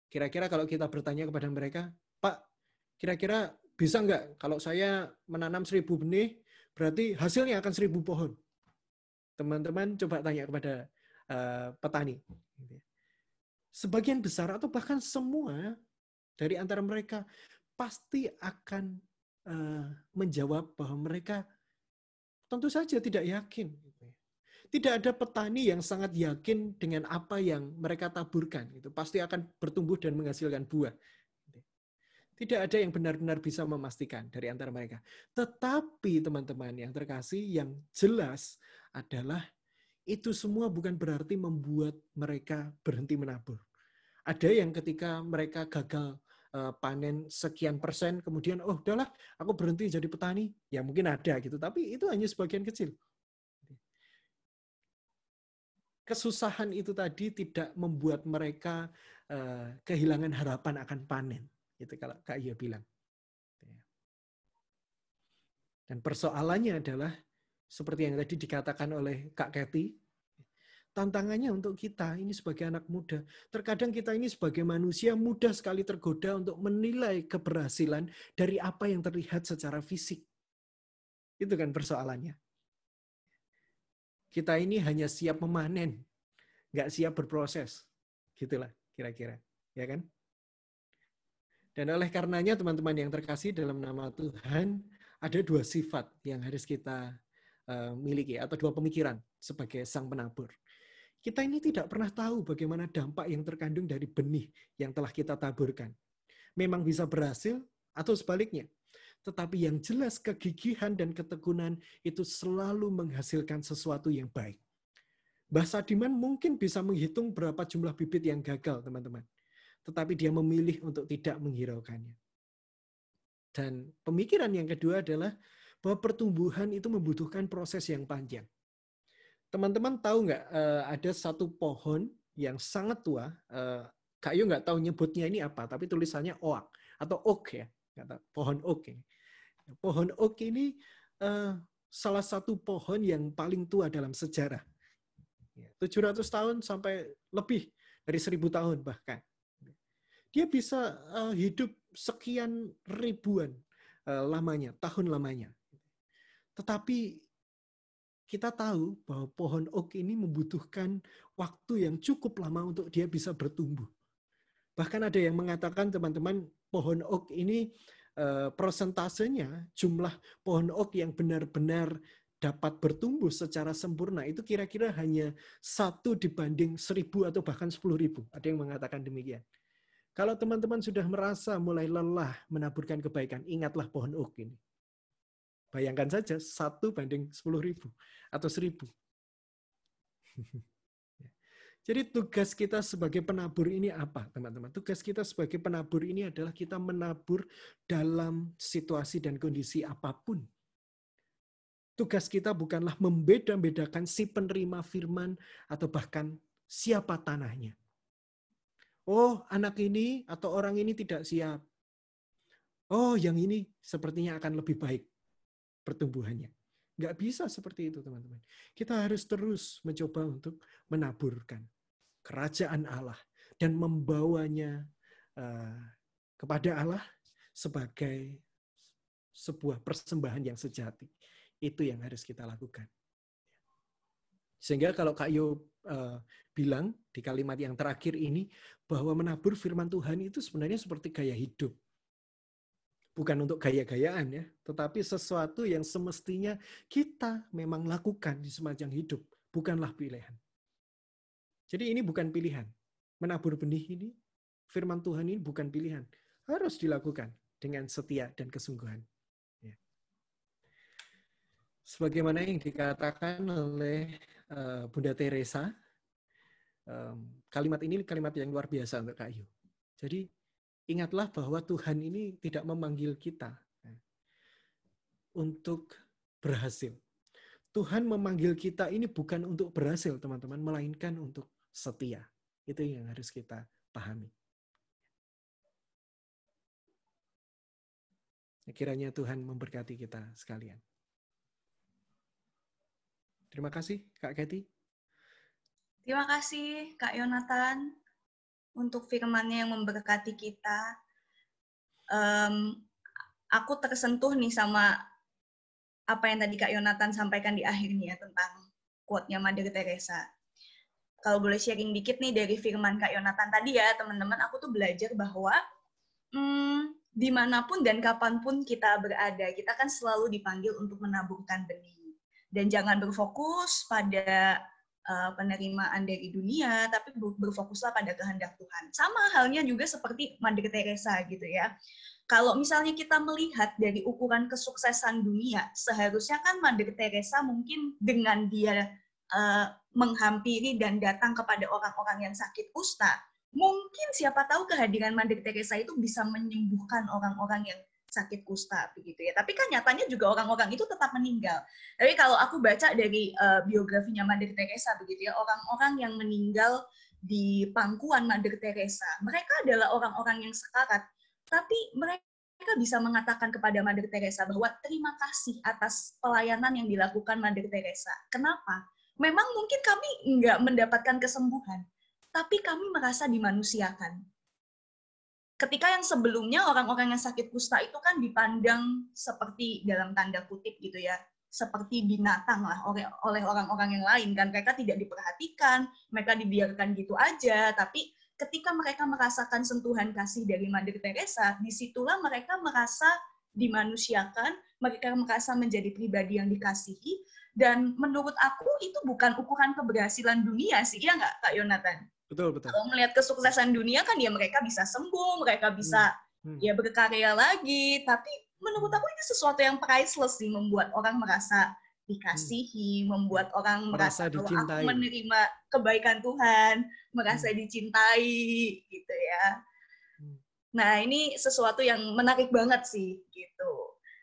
kira-kira kalau kita bertanya kepada mereka, Pak, kira-kira bisa nggak kalau saya menanam 1000 benih, berarti hasilnya akan 1000 pohon. Teman-teman coba tanya kepada petani. Sebagian besar atau bahkan semua dari antara mereka pasti akan menjawab bahwa mereka tentu saja tidak yakin. Tidak ada petani yang sangat yakin dengan apa yang mereka taburkan. Itu pasti akan bertumbuh dan menghasilkan buah. Tidak ada yang benar-benar bisa memastikan dari antara mereka. Tetapi teman-teman yang terkasih, yang jelas adalah itu semua bukan berarti membuat mereka berhenti menabur. Ada yang ketika mereka gagal panen sekian persen, kemudian udahlah aku berhenti jadi petani. Ya mungkin ada gitu, tapi itu hanya sebagian kecil. Kesusahan itu tadi tidak membuat mereka kehilangan harapan akan panen. Itu kalau Kak Iya bilang. Dan persoalannya adalah seperti yang tadi dikatakan oleh Kak Kathy, tantangannya untuk kita ini sebagai anak muda, terkadang kita ini sebagai manusia mudah sekali tergoda untuk menilai keberhasilan dari apa yang terlihat secara fisik. Itu kan persoalannya. Kita ini hanya siap memanen, nggak siap berproses. Gitulah kira-kira. Ya kan? Dan oleh karenanya teman-teman yang terkasih dalam nama Tuhan, ada 2 sifat yang harus kita miliki, atau 2 pemikiran sebagai sang penabur. Kita ini tidak pernah tahu bagaimana dampak yang terkandung dari benih yang telah kita taburkan. Memang bisa berhasil atau sebaliknya. Tetapi yang jelas kegigihan dan ketekunan itu selalu menghasilkan sesuatu yang baik. Mbah Sadiman mungkin bisa menghitung berapa jumlah bibit yang gagal, teman-teman. tetapi dia memilih untuk tidak menghiraukannya. Dan pemikiran yang kedua adalah bahwa pertumbuhan itu membutuhkan proses yang panjang. Teman-teman tahu nggak ada satu pohon yang sangat tua, Kak Yo nggak tahu nyebutnya ini apa, tapi tulisannya oak atau oak ya, pohon oak ini. Pohon oak ini salah satu pohon yang paling tua dalam sejarah. 700 tahun sampai lebih dari 1000 tahun bahkan. Dia bisa hidup sekian ribuan tahun lamanya. Tetapi kita tahu bahwa pohon oak ini membutuhkan waktu yang cukup lama untuk dia bisa bertumbuh. Bahkan ada yang mengatakan, teman-teman, pohon oak ini prosentasenya, jumlah pohon oak yang benar-benar dapat bertumbuh secara sempurna itu kira-kira hanya 1:1000 atau bahkan 10.000. Ada yang mengatakan demikian. Kalau teman-teman sudah merasa mulai lelah menaburkan kebaikan, ingatlah pohon oak ini. Bayangkan saja 1:10.000 atau 1000. Jadi tugas kita sebagai penabur ini apa, teman-teman? Tugas kita sebagai penabur ini adalah kita menabur dalam situasi dan kondisi apapun. Tugas kita bukanlah membeda-bedakan si penerima firman atau bahkan siapa tanahnya. Oh, anak ini atau orang ini tidak siap. Oh, yang ini sepertinya akan lebih baik pertumbuhannya. Nggak bisa seperti itu, teman-teman. Kita harus terus mencoba untuk menaburkan kerajaan Allah dan membawanya kepada Allah sebagai sebuah persembahan yang sejati. Itu yang harus kita lakukan. Sehingga kalau Kak Yo bilang di kalimat yang terakhir ini, bahwa menabur firman Tuhan itu sebenarnya seperti gaya hidup. Bukan untuk gaya-gayaan ya, tetapi sesuatu yang semestinya kita memang lakukan di sepanjang hidup, bukanlah pilihan. Jadi ini bukan pilihan. Menabur benih ini, firman Tuhan ini bukan pilihan. Harus dilakukan dengan setia dan kesungguhan. Ya. Sebagaimana yang dikatakan oleh Bunda Teresa, kalimat ini kalimat yang luar biasa untuk Kak Yu. Jadi ingatlah bahwa Tuhan ini tidak memanggil kita untuk berhasil. Tuhan memanggil kita ini bukan untuk berhasil, teman-teman, melainkan untuk setia. Itu yang harus kita pahami. Kiranya Tuhan memberkati kita sekalian. Terima kasih, Kak Kathy. Terima kasih, Kak Yonatan, untuk firman-Nya yang memberkati kita. Aku tersentuh nih sama apa yang tadi Kak Yonatan sampaikan di akhirnya tentang quote-nya Mother Teresa. Kalau boleh sharing dikit nih dari firman Kak Yonatan tadi ya, teman-teman, aku tuh belajar bahwa dimanapun dan kapanpun kita berada, kita kan selalu dipanggil untuk menaburkan benih. Dan jangan berfokus pada penerimaan dari dunia, tapi berfokuslah pada kehendak Tuhan. Sama halnya juga seperti Mother Teresa gitu ya. Kalau misalnya kita melihat dari ukuran kesuksesan dunia, seharusnya kan Mother Teresa mungkin dengan dia menghampiri dan datang kepada orang-orang yang sakit kusta, mungkin siapa tahu kehadiran Mother Teresa itu bisa menyembuhkan orang-orang yang sakit kusta begitu ya. Tapi kan nyatanya juga orang-orang itu tetap meninggal. Tapi kalau aku baca dari biografinya Mother Teresa begitu ya, orang-orang yang meninggal di pangkuan Mother Teresa, mereka adalah orang-orang yang sekarat. Tapi mereka bisa mengatakan kepada Mother Teresa bahwa terima kasih atas pelayanan yang dilakukan Mother Teresa. Kenapa? Memang mungkin kami nggak mendapatkan kesembuhan, tapi kami merasa dimanusiakan. Ketika yang sebelumnya orang-orang yang sakit kusta itu kan dipandang seperti dalam tanda kutip gitu ya, seperti binatang lah oleh orang-orang yang lain kan, mereka tidak diperhatikan, mereka dibiarkan gitu aja. Tapi ketika mereka merasakan sentuhan kasih dari Mother Teresa, disitulah mereka merasa dimanusiakan, mereka merasa menjadi pribadi yang dikasihi. Dan menurut aku itu bukan ukuran keberhasilan dunia sih, ya nggak Kak Yonatan? Betul, betul. Kalau melihat kesuksesan dunia kan ya mereka bisa sembuh, mereka bisa ya berkarya lagi. Tapi menurut aku ini sesuatu yang priceless sih, membuat orang merasa dikasihi, membuat orang merasa bahwa aku menerima kebaikan Tuhan, merasa dicintai gitu ya. Nah, ini sesuatu yang menarik banget sih, gitu.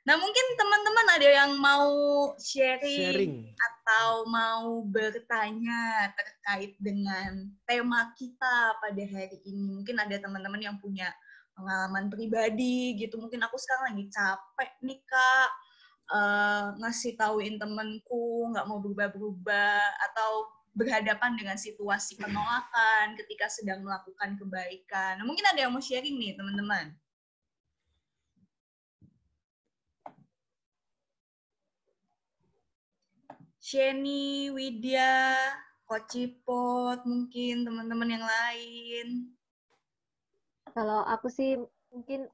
Nah, mungkin teman-teman ada yang mau sharing atau mau bertanya terkait dengan tema kita pada hari ini. Mungkin ada teman-teman yang punya pengalaman pribadi gitu. Mungkin aku sekarang lagi capek nih, Kak. Ngasih tauin temenku, nggak mau berubah-berubah, atau berhadapan dengan situasi penolakan ketika sedang melakukan kebaikan. Nah, mungkin ada yang mau sharing nih, teman-teman. Sheni, Widya, Coach Cipot, mungkin teman-teman yang lain. Kalau aku sih mungkin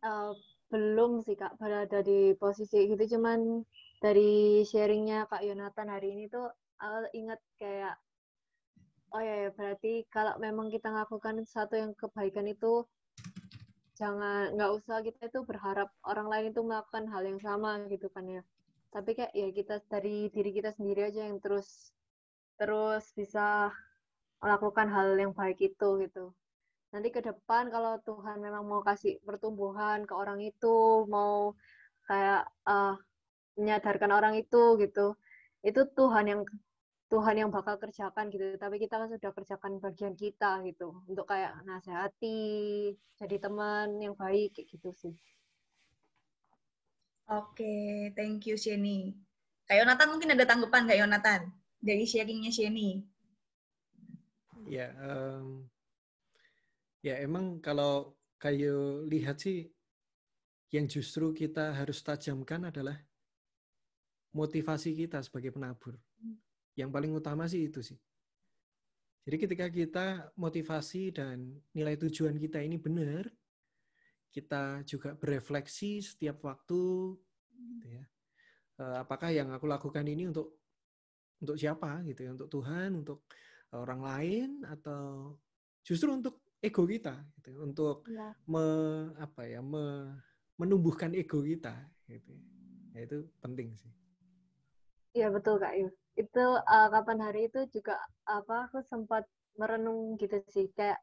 belum sih Kak berada di posisi gitu, cuman dari sharingnya Kak Yonatan hari ini tuh ingat kayak oh ya berarti kalau memang kita melakukan sesuatu yang kebaikan itu nggak usah kita itu berharap orang lain itu melakukan hal yang sama gitu kan ya, tapi kayak ya kita dari diri kita sendiri aja yang terus bisa melakukan hal yang baik itu gitu. Nanti ke depan kalau Tuhan memang mau kasih pertumbuhan ke orang itu, mau kayak menyadarkan orang itu gitu, itu Tuhan yang bakal kerjakan gitu. Tapi kita kan sudah kerjakan bagian kita gitu, untuk kayak nasihati, jadi teman yang baik kayak gitu sih. Oke, thank you Sheni. Kak Yonatan mungkin ada tanggapan Kak Yonatan dari sharingnya Sheni. Ya emang kalau kayu lihat sih, yang justru kita harus tajamkan adalah motivasi kita sebagai penabur. Yang paling utama sih itu sih. Jadi ketika kita motivasi dan nilai tujuan kita ini benar, kita juga berefleksi setiap waktu, gitu ya. Apakah yang aku lakukan ini untuk siapa gitu ya? Untuk Tuhan, untuk orang lain, atau justru untuk ego kita, gitu, untuk menumbuhkan ego kita, gitu. Ya, itu penting sih. Iya betul Kak Yu. Itu kapan hari itu juga aku sempat merenung gitu sih, kayak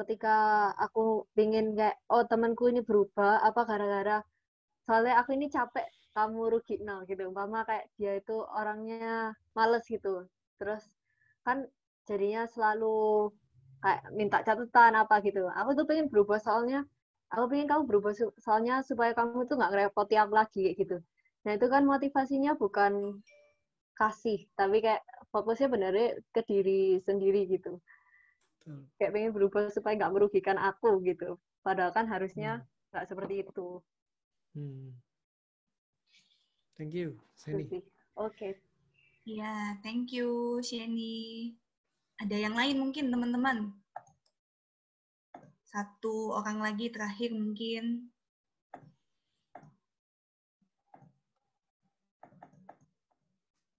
ketika aku pingin kayak temanku ini berubah apa gara-gara soalnya aku ini capek kamu rugi nol gitu, umpama kayak dia itu orangnya males gitu, terus kan jadinya selalu kayak minta catatan apa gitu. Aku tuh pengen berubah soalnya aku pengen kamu berubah soalnya supaya kamu tuh nggak ngerepoti aku lagi kayak gitu. Nah itu kan motivasinya bukan kasih, tapi kayak fokusnya benernya ke diri sendiri gitu. Kayak pengen berubah supaya nggak merugikan aku gitu. Padahal kan harusnya nggak seperti itu. Thank you, Sheni. Oke. Ya, thank you, Sheni. Ada yang lain mungkin, teman-teman? Satu orang lagi terakhir mungkin.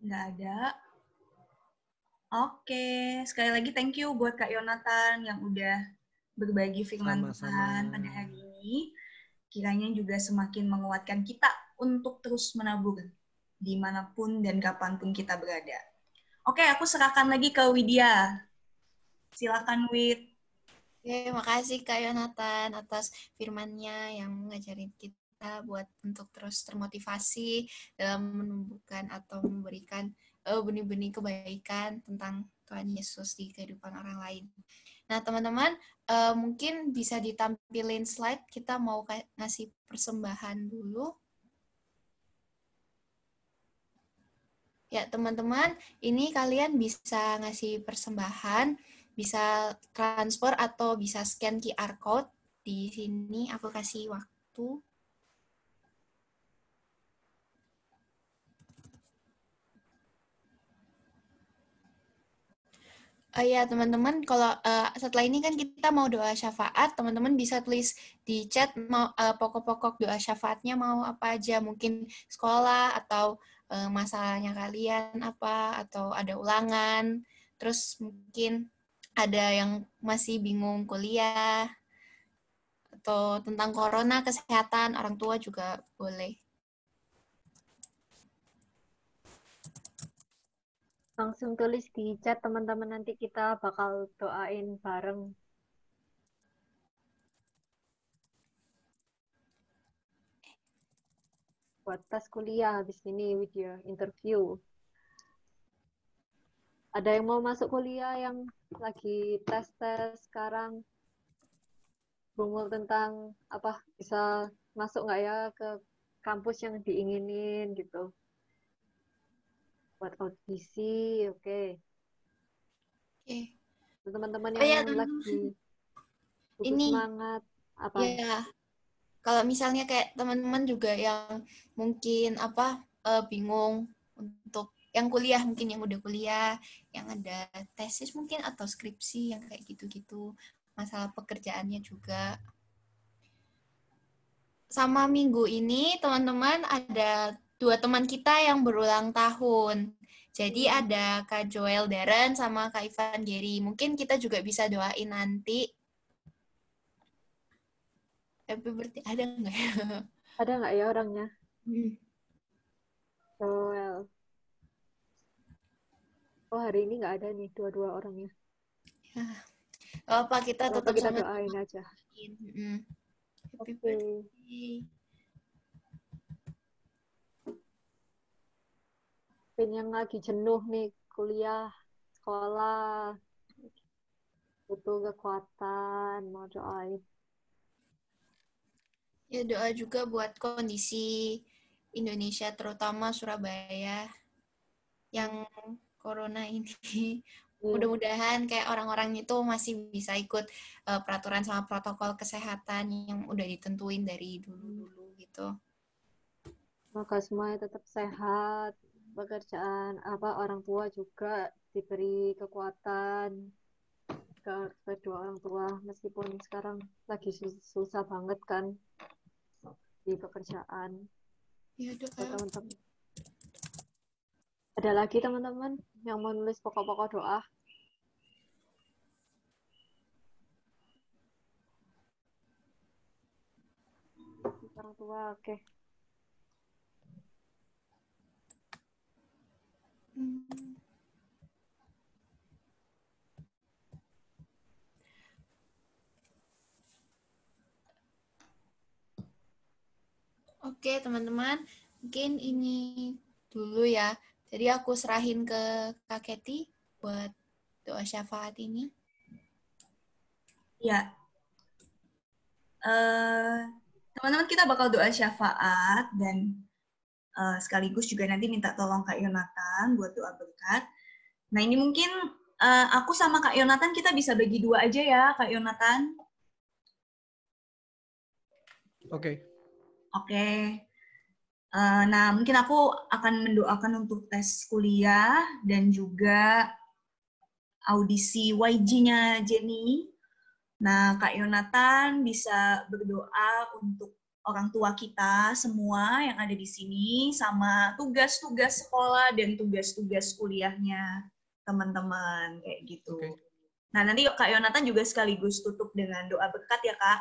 Nggak ada. Oke, sekali lagi thank you buat Kak Yonatan yang udah berbagi firman Tuhan pada hari ini. Kiranya juga semakin menguatkan kita untuk terus menabur dimanapun dan kapanpun kita berada. Oke, aku serahkan lagi ke Widya. Silakan, Wid. Oke, makasih Kak Yonatan atas firman-Nya yang ngajarin kita buat untuk terus termotivasi dalam menumbuhkan atau memberikan benih-benih kebaikan tentang Tuhan Yesus di kehidupan orang lain. Nah, teman-teman, mungkin bisa ditampilin slide, kita mau ngasih persembahan dulu. Ya, teman-teman, ini kalian bisa ngasih persembahan, bisa transfer atau bisa scan QR code. Di sini aku kasih waktu. Ya teman-teman, kalau setelah ini kan kita mau doa syafaat, teman-teman bisa tulis di chat mau pokok-pokok doa syafaatnya mau apa aja, mungkin sekolah atau masalahnya kalian apa, atau ada ulangan, terus mungkin ada yang masih bingung kuliah, atau tentang corona, kesehatan, orang tua juga boleh. Langsung tulis di chat teman-teman, nanti kita bakal doain bareng. buat tes kuliah habis ini with your interview. Ada yang mau masuk kuliah yang lagi tes-tes sekarang? Berumur tentang apa bisa masuk nggak ya ke kampus yang diinginin gitu. Buat audisi, oke. Oke. Teman-teman Oh yang ya, lagi putus ini semangat apa? ya, kalau misalnya kayak teman-teman juga yang mungkin bingung untuk yang kuliah, mungkin yang udah kuliah, yang ada tesis mungkin atau skripsi yang kayak gitu-gitu, masalah pekerjaannya juga. Sama minggu ini teman-teman ada 2 teman kita yang berulang tahun. Jadi ada Kak Joel Darren sama Kak Ivan Gary. Mungkin kita juga bisa doain nanti. Happy birthday. Ada nggak ya? Ada nggak ya orangnya? Joel. Oh, hari ini nggak ada nih dua-dua orangnya. Ya. Apa kita tetap kita sama doain aja. Happy birthday. Pin yang lagi jenuh nih kuliah, sekolah, butuh kekuatan, mau doain. Ya doa juga buat kondisi Indonesia, terutama Surabaya yang corona ini. Mudah-mudahan kayak orang-orang itu masih bisa ikut peraturan sama protokol kesehatan yang udah ditentuin dari dulu-dulu gitu. Semoga semuanya tetap sehat, pekerjaan orang tua juga diberi kekuatan ke kedua orang tua, meskipun sekarang lagi susah banget kan di pekerjaan. Ya, teman-teman. Ada lagi teman-teman yang mau nulis pokok-pokok doa? Orang tua, oke. Oke, teman-teman. Mungkin ini dulu ya. Jadi aku serahin ke Kak Kety buat doa syafaat ini. Ya. Teman-teman, kita bakal doa syafaat dan sekaligus juga nanti minta tolong Kak Yonatan buat doa berkat. Nah, ini mungkin aku sama Kak Yonatan kita bisa bagi 2 aja ya, Kak Yonatan. Oke. Nah, mungkin aku akan mendoakan untuk tes kuliah dan juga audisi YG-nya Jenny. Nah, Kak Yonatan bisa berdoa untuk orang tua kita semua yang ada di sini, sama tugas-tugas sekolah dan tugas-tugas kuliahnya teman-teman, kayak gitu. Okay. Nah, nanti Kak Yonatan juga sekaligus tutup dengan doa berkat ya, Kak?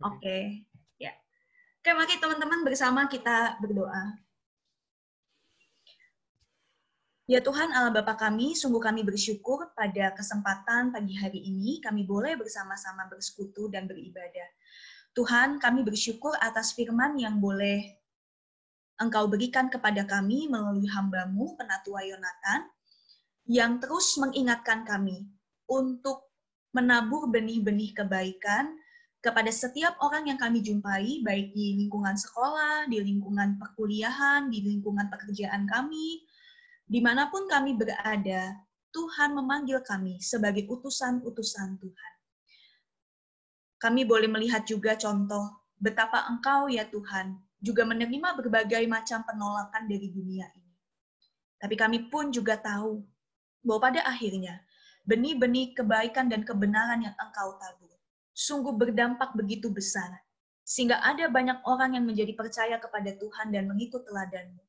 Oke. Ya. Oke, mari teman-teman bersama kita berdoa. Ya Tuhan Allah Bapa kami, sungguh kami bersyukur pada kesempatan pagi hari ini kami boleh bersama-sama bersekutu dan beribadah. Tuhan, kami bersyukur atas firman yang boleh Engkau berikan kepada kami melalui hamba-Mu, Penatua Yonatan, yang terus mengingatkan kami untuk menabur benih-benih kebaikan kepada setiap orang yang kami jumpai, baik di lingkungan sekolah, di lingkungan perkuliahan, di lingkungan pekerjaan kami, dimanapun kami berada, Tuhan memanggil kami sebagai utusan-utusan Tuhan. Kami boleh melihat juga contoh betapa Engkau, ya Tuhan, juga menerima berbagai macam penolakan dari dunia ini. Tapi kami pun juga tahu bahwa pada akhirnya, benih-benih kebaikan dan kebenaran yang Engkau tabur sungguh berdampak begitu besar, sehingga ada banyak orang yang menjadi percaya kepada Tuhan dan mengikut teladan-Mu.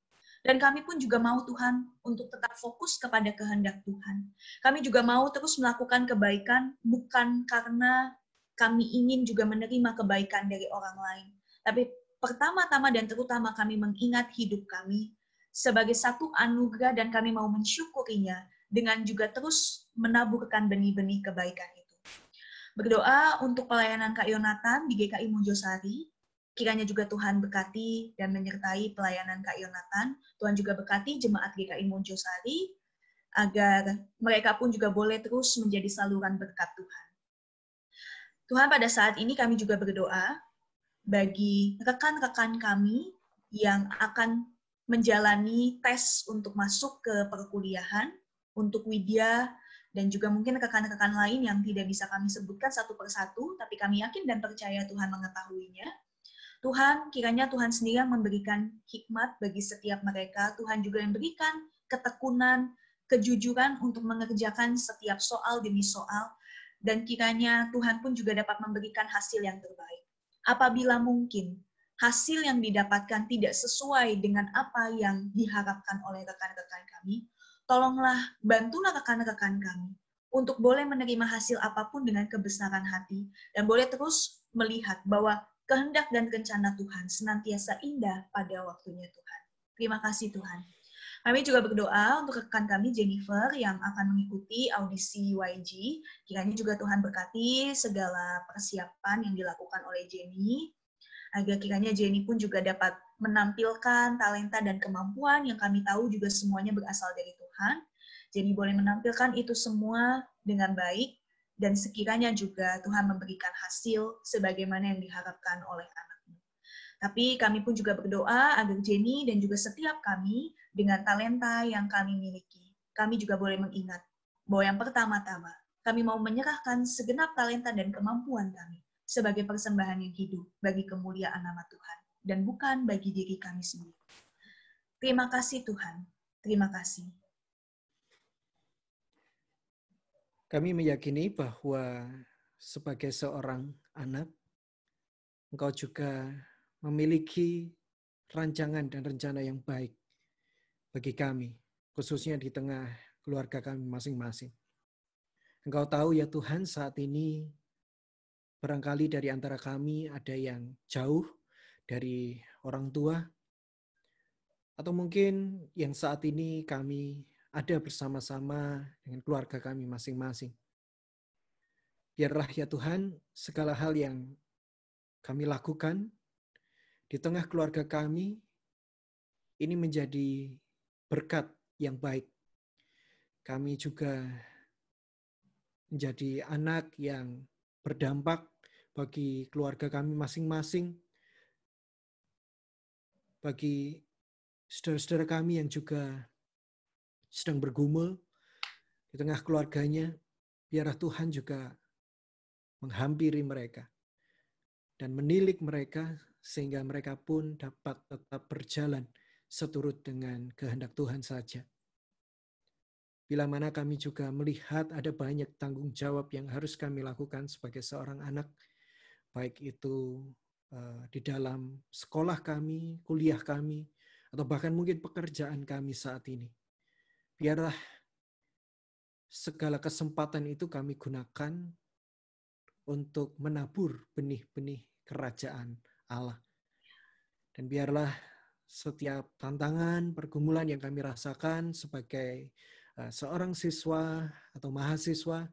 Dan kami pun juga mau Tuhan untuk tetap fokus kepada kehendak Tuhan. Kami juga mau terus melakukan kebaikan, bukan karena kami ingin juga menerima kebaikan dari orang lain. Tapi pertama-tama dan terutama kami mengingat hidup kami sebagai satu anugerah dan kami mau mensyukurinya dengan juga terus menaburkan benih-benih kebaikan itu. Berdoa untuk pelayanan Kak Yonatan di GKI Mojosari, Kiranya juga Tuhan berkati dan menyertai pelayanan Kak Yonatan. Tuhan juga berkati jemaat GKI Monjosari, agar mereka pun juga boleh terus menjadi saluran berkat Tuhan. Tuhan, pada saat ini kami juga berdoa bagi rekan-rekan kami yang akan menjalani tes untuk masuk ke perkuliahan, untuk Widya, dan juga mungkin rekan-rekan lain yang tidak bisa kami sebutkan satu persatu, tapi kami yakin dan percaya Tuhan mengetahuinya. Tuhan, kiranya Tuhan sendiri yang memberikan hikmat bagi setiap mereka. Tuhan juga yang memberikan ketekunan, kejujuran untuk mengerjakan setiap soal demi soal. Dan kiranya Tuhan pun juga dapat memberikan hasil yang terbaik. Apabila mungkin hasil yang didapatkan tidak sesuai dengan apa yang diharapkan oleh rekan-rekan kami, tolonglah bantulah rekan-rekan kami untuk boleh menerima hasil apapun dengan kebesaran hati dan boleh terus melihat bahwa kehendak dan rencana Tuhan senantiasa indah pada waktunya Tuhan. Terima kasih Tuhan. Kami juga berdoa untuk rekan kami Jennifer yang akan mengikuti audisi YG. Kiranya juga Tuhan berkati segala persiapan yang dilakukan oleh Jenny, agar kiranya Jenny pun juga dapat menampilkan talenta dan kemampuan yang kami tahu juga semuanya berasal dari Tuhan. Jenny boleh menampilkan itu semua dengan baik, dan sekiranya juga Tuhan memberikan hasil sebagaimana yang diharapkan oleh anak-Mu. Tapi kami pun juga berdoa agar Jenny dan juga setiap kami dengan talenta yang kami miliki, kami juga boleh mengingat bahwa yang pertama-tama, kami mau menyerahkan segenap talenta dan kemampuan kami sebagai persembahan yang hidup bagi kemuliaan nama Tuhan, dan bukan bagi diri kami sendiri. Terima kasih Tuhan, terima kasih. Kami meyakini bahwa sebagai seorang anak, Engkau juga memiliki rancangan dan rencana yang baik bagi kami, khususnya di tengah keluarga kami masing-masing. Engkau tahu ya Tuhan, saat ini barangkali dari antara kami ada yang jauh dari orang tua, atau mungkin yang saat ini kami ada bersama-sama dengan keluarga kami masing-masing. Biarlah ya Tuhan, segala hal yang kami lakukan di tengah keluarga kami, ini menjadi berkat yang baik. Kami juga menjadi anak yang berdampak bagi keluarga kami masing-masing, bagi saudara-saudara kami yang juga sedang bergumul di tengah keluarganya. Biarlah Tuhan juga menghampiri mereka dan menilik mereka sehingga mereka pun dapat tetap berjalan seturut dengan kehendak Tuhan saja. Bila mana kami juga melihat ada banyak tanggung jawab yang harus kami lakukan sebagai seorang anak, baik itu di dalam sekolah kami, kuliah kami, atau bahkan mungkin pekerjaan kami saat ini. Biarlah segala kesempatan itu kami gunakan untuk menabur benih-benih kerajaan Allah. Dan biarlah setiap tantangan, pergumulan yang kami rasakan sebagai seorang siswa atau mahasiswa,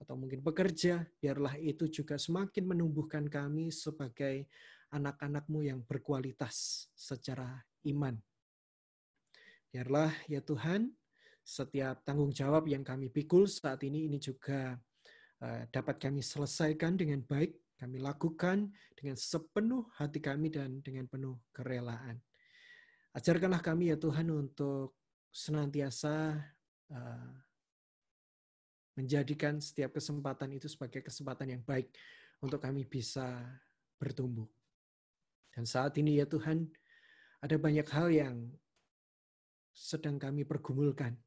atau mungkin pekerja, biarlah itu juga semakin menumbuhkan kami sebagai anak-anak-Mu yang berkualitas secara iman. Biarlah ya Tuhan, setiap tanggung jawab yang kami pikul saat ini juga dapat kami selesaikan dengan baik, kami lakukan dengan sepenuh hati kami dan dengan penuh kerelaan. Ajarkanlah kami ya Tuhan untuk senantiasa menjadikan setiap kesempatan itu sebagai kesempatan yang baik untuk kami bisa bertumbuh. Dan saat ini ya Tuhan, ada banyak hal yang sedang kami pergumulkan.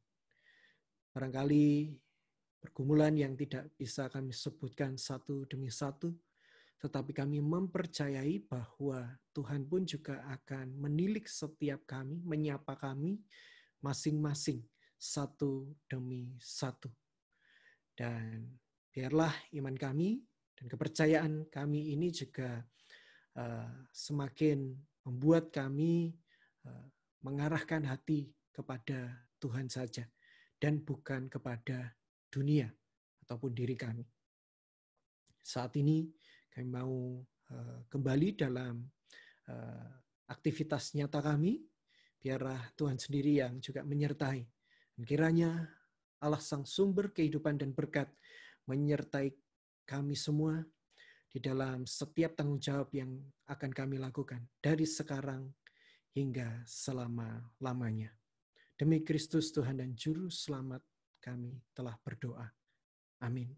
Barangkali pergumulan yang tidak bisa kami sebutkan satu demi satu, tetapi kami mempercayai bahwa Tuhan pun juga akan menilik setiap kami, menyapa kami masing-masing satu demi satu. Dan biarlah iman kami dan kepercayaan kami ini juga semakin membuat kami mengarahkan hati kepada Tuhan saja dan bukan kepada dunia ataupun diri kami. Saat ini kami mau kembali dalam aktivitas nyata kami, biarlah Tuhan sendiri yang juga menyertai. Dan kiranya Allah Sang Sumber kehidupan dan berkat menyertai kami semua di dalam setiap tanggung jawab yang akan kami lakukan dari sekarang hingga selama-lamanya. Demi Kristus Tuhan dan Juru Selamat kami telah berdoa. Amin.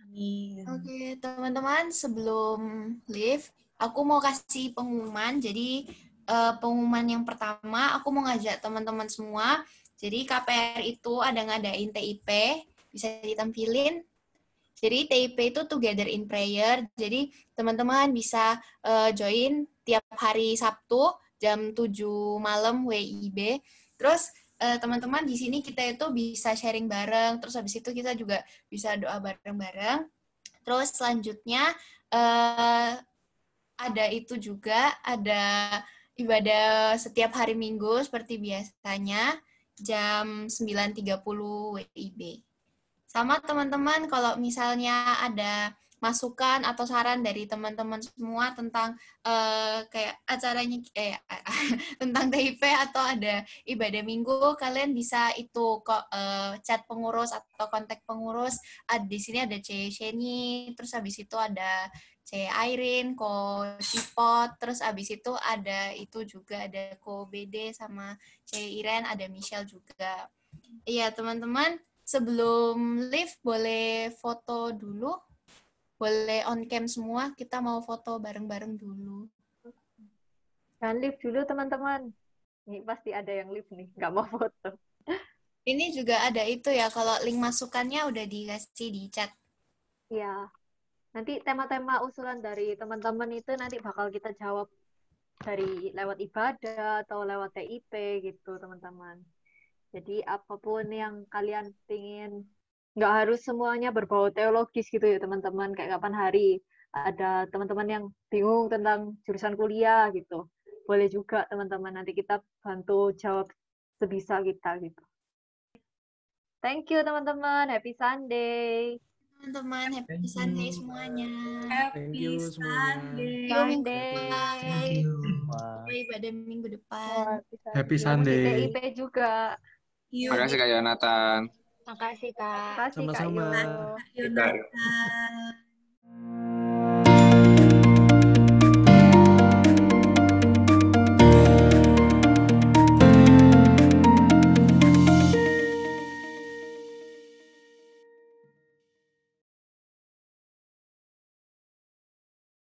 Amin. Oke, teman-teman, sebelum leave, aku mau kasih pengumuman. Jadi, pengumuman yang pertama, aku mau ngajak teman-teman semua. Jadi, KPR itu ada ngadain TIP, bisa ditampilin. Jadi, TIP itu Together in Prayer. Jadi, teman-teman bisa join tiap hari Sabtu, jam 7 malam WIB. Terus, teman-teman di sini kita itu bisa sharing bareng, terus habis itu kita juga bisa doa bareng-bareng. Terus selanjutnya ada itu juga, ada ibadah setiap hari Minggu seperti biasanya jam 9.30 WIB. Sama teman-teman, kalau misalnya ada masukan atau saran dari teman-teman semua tentang kayak acaranya tentang TIP atau ada ibadah minggu, kalian bisa itu kok chat pengurus atau kontak pengurus. Di sini ada C Sheni, terus habis itu ada C Airin, Ko Cipot, terus habis itu ada itu juga ada Ko BD sama C Iren, ada Michelle juga. Iya teman-teman, sebelum live boleh foto dulu. Boleh on cam semua, kita mau foto bareng-bareng dulu. Jangan live dulu teman-teman. Ini pasti ada yang live nih, nggak mau foto. Ini juga ada itu ya, kalau link masukannya udah dikasih di chat. Iya. Nanti tema-tema usulan dari teman-teman itu nanti bakal kita jawab dari lewat ibadah atau lewat TIP gitu teman-teman. Jadi apapun yang kalian pingin, nggak harus semuanya berbau teologis gitu ya teman-teman. Kayak kapan hari ada teman-teman yang bingung tentang jurusan kuliah gitu. Boleh juga teman-teman, nanti kita bantu jawab sebisa kita gitu. Thank you teman-teman, happy Sunday. Teman-teman, happy Sunday semuanya. Thank you semuanya. Yuk minggu Sunday. sampai ibadah minggu depan. Happy Selamat di Sunday. TIP juga. Makasih Kak Yonatan. Makasih Kak. Sama-sama. Yo. Yonatan.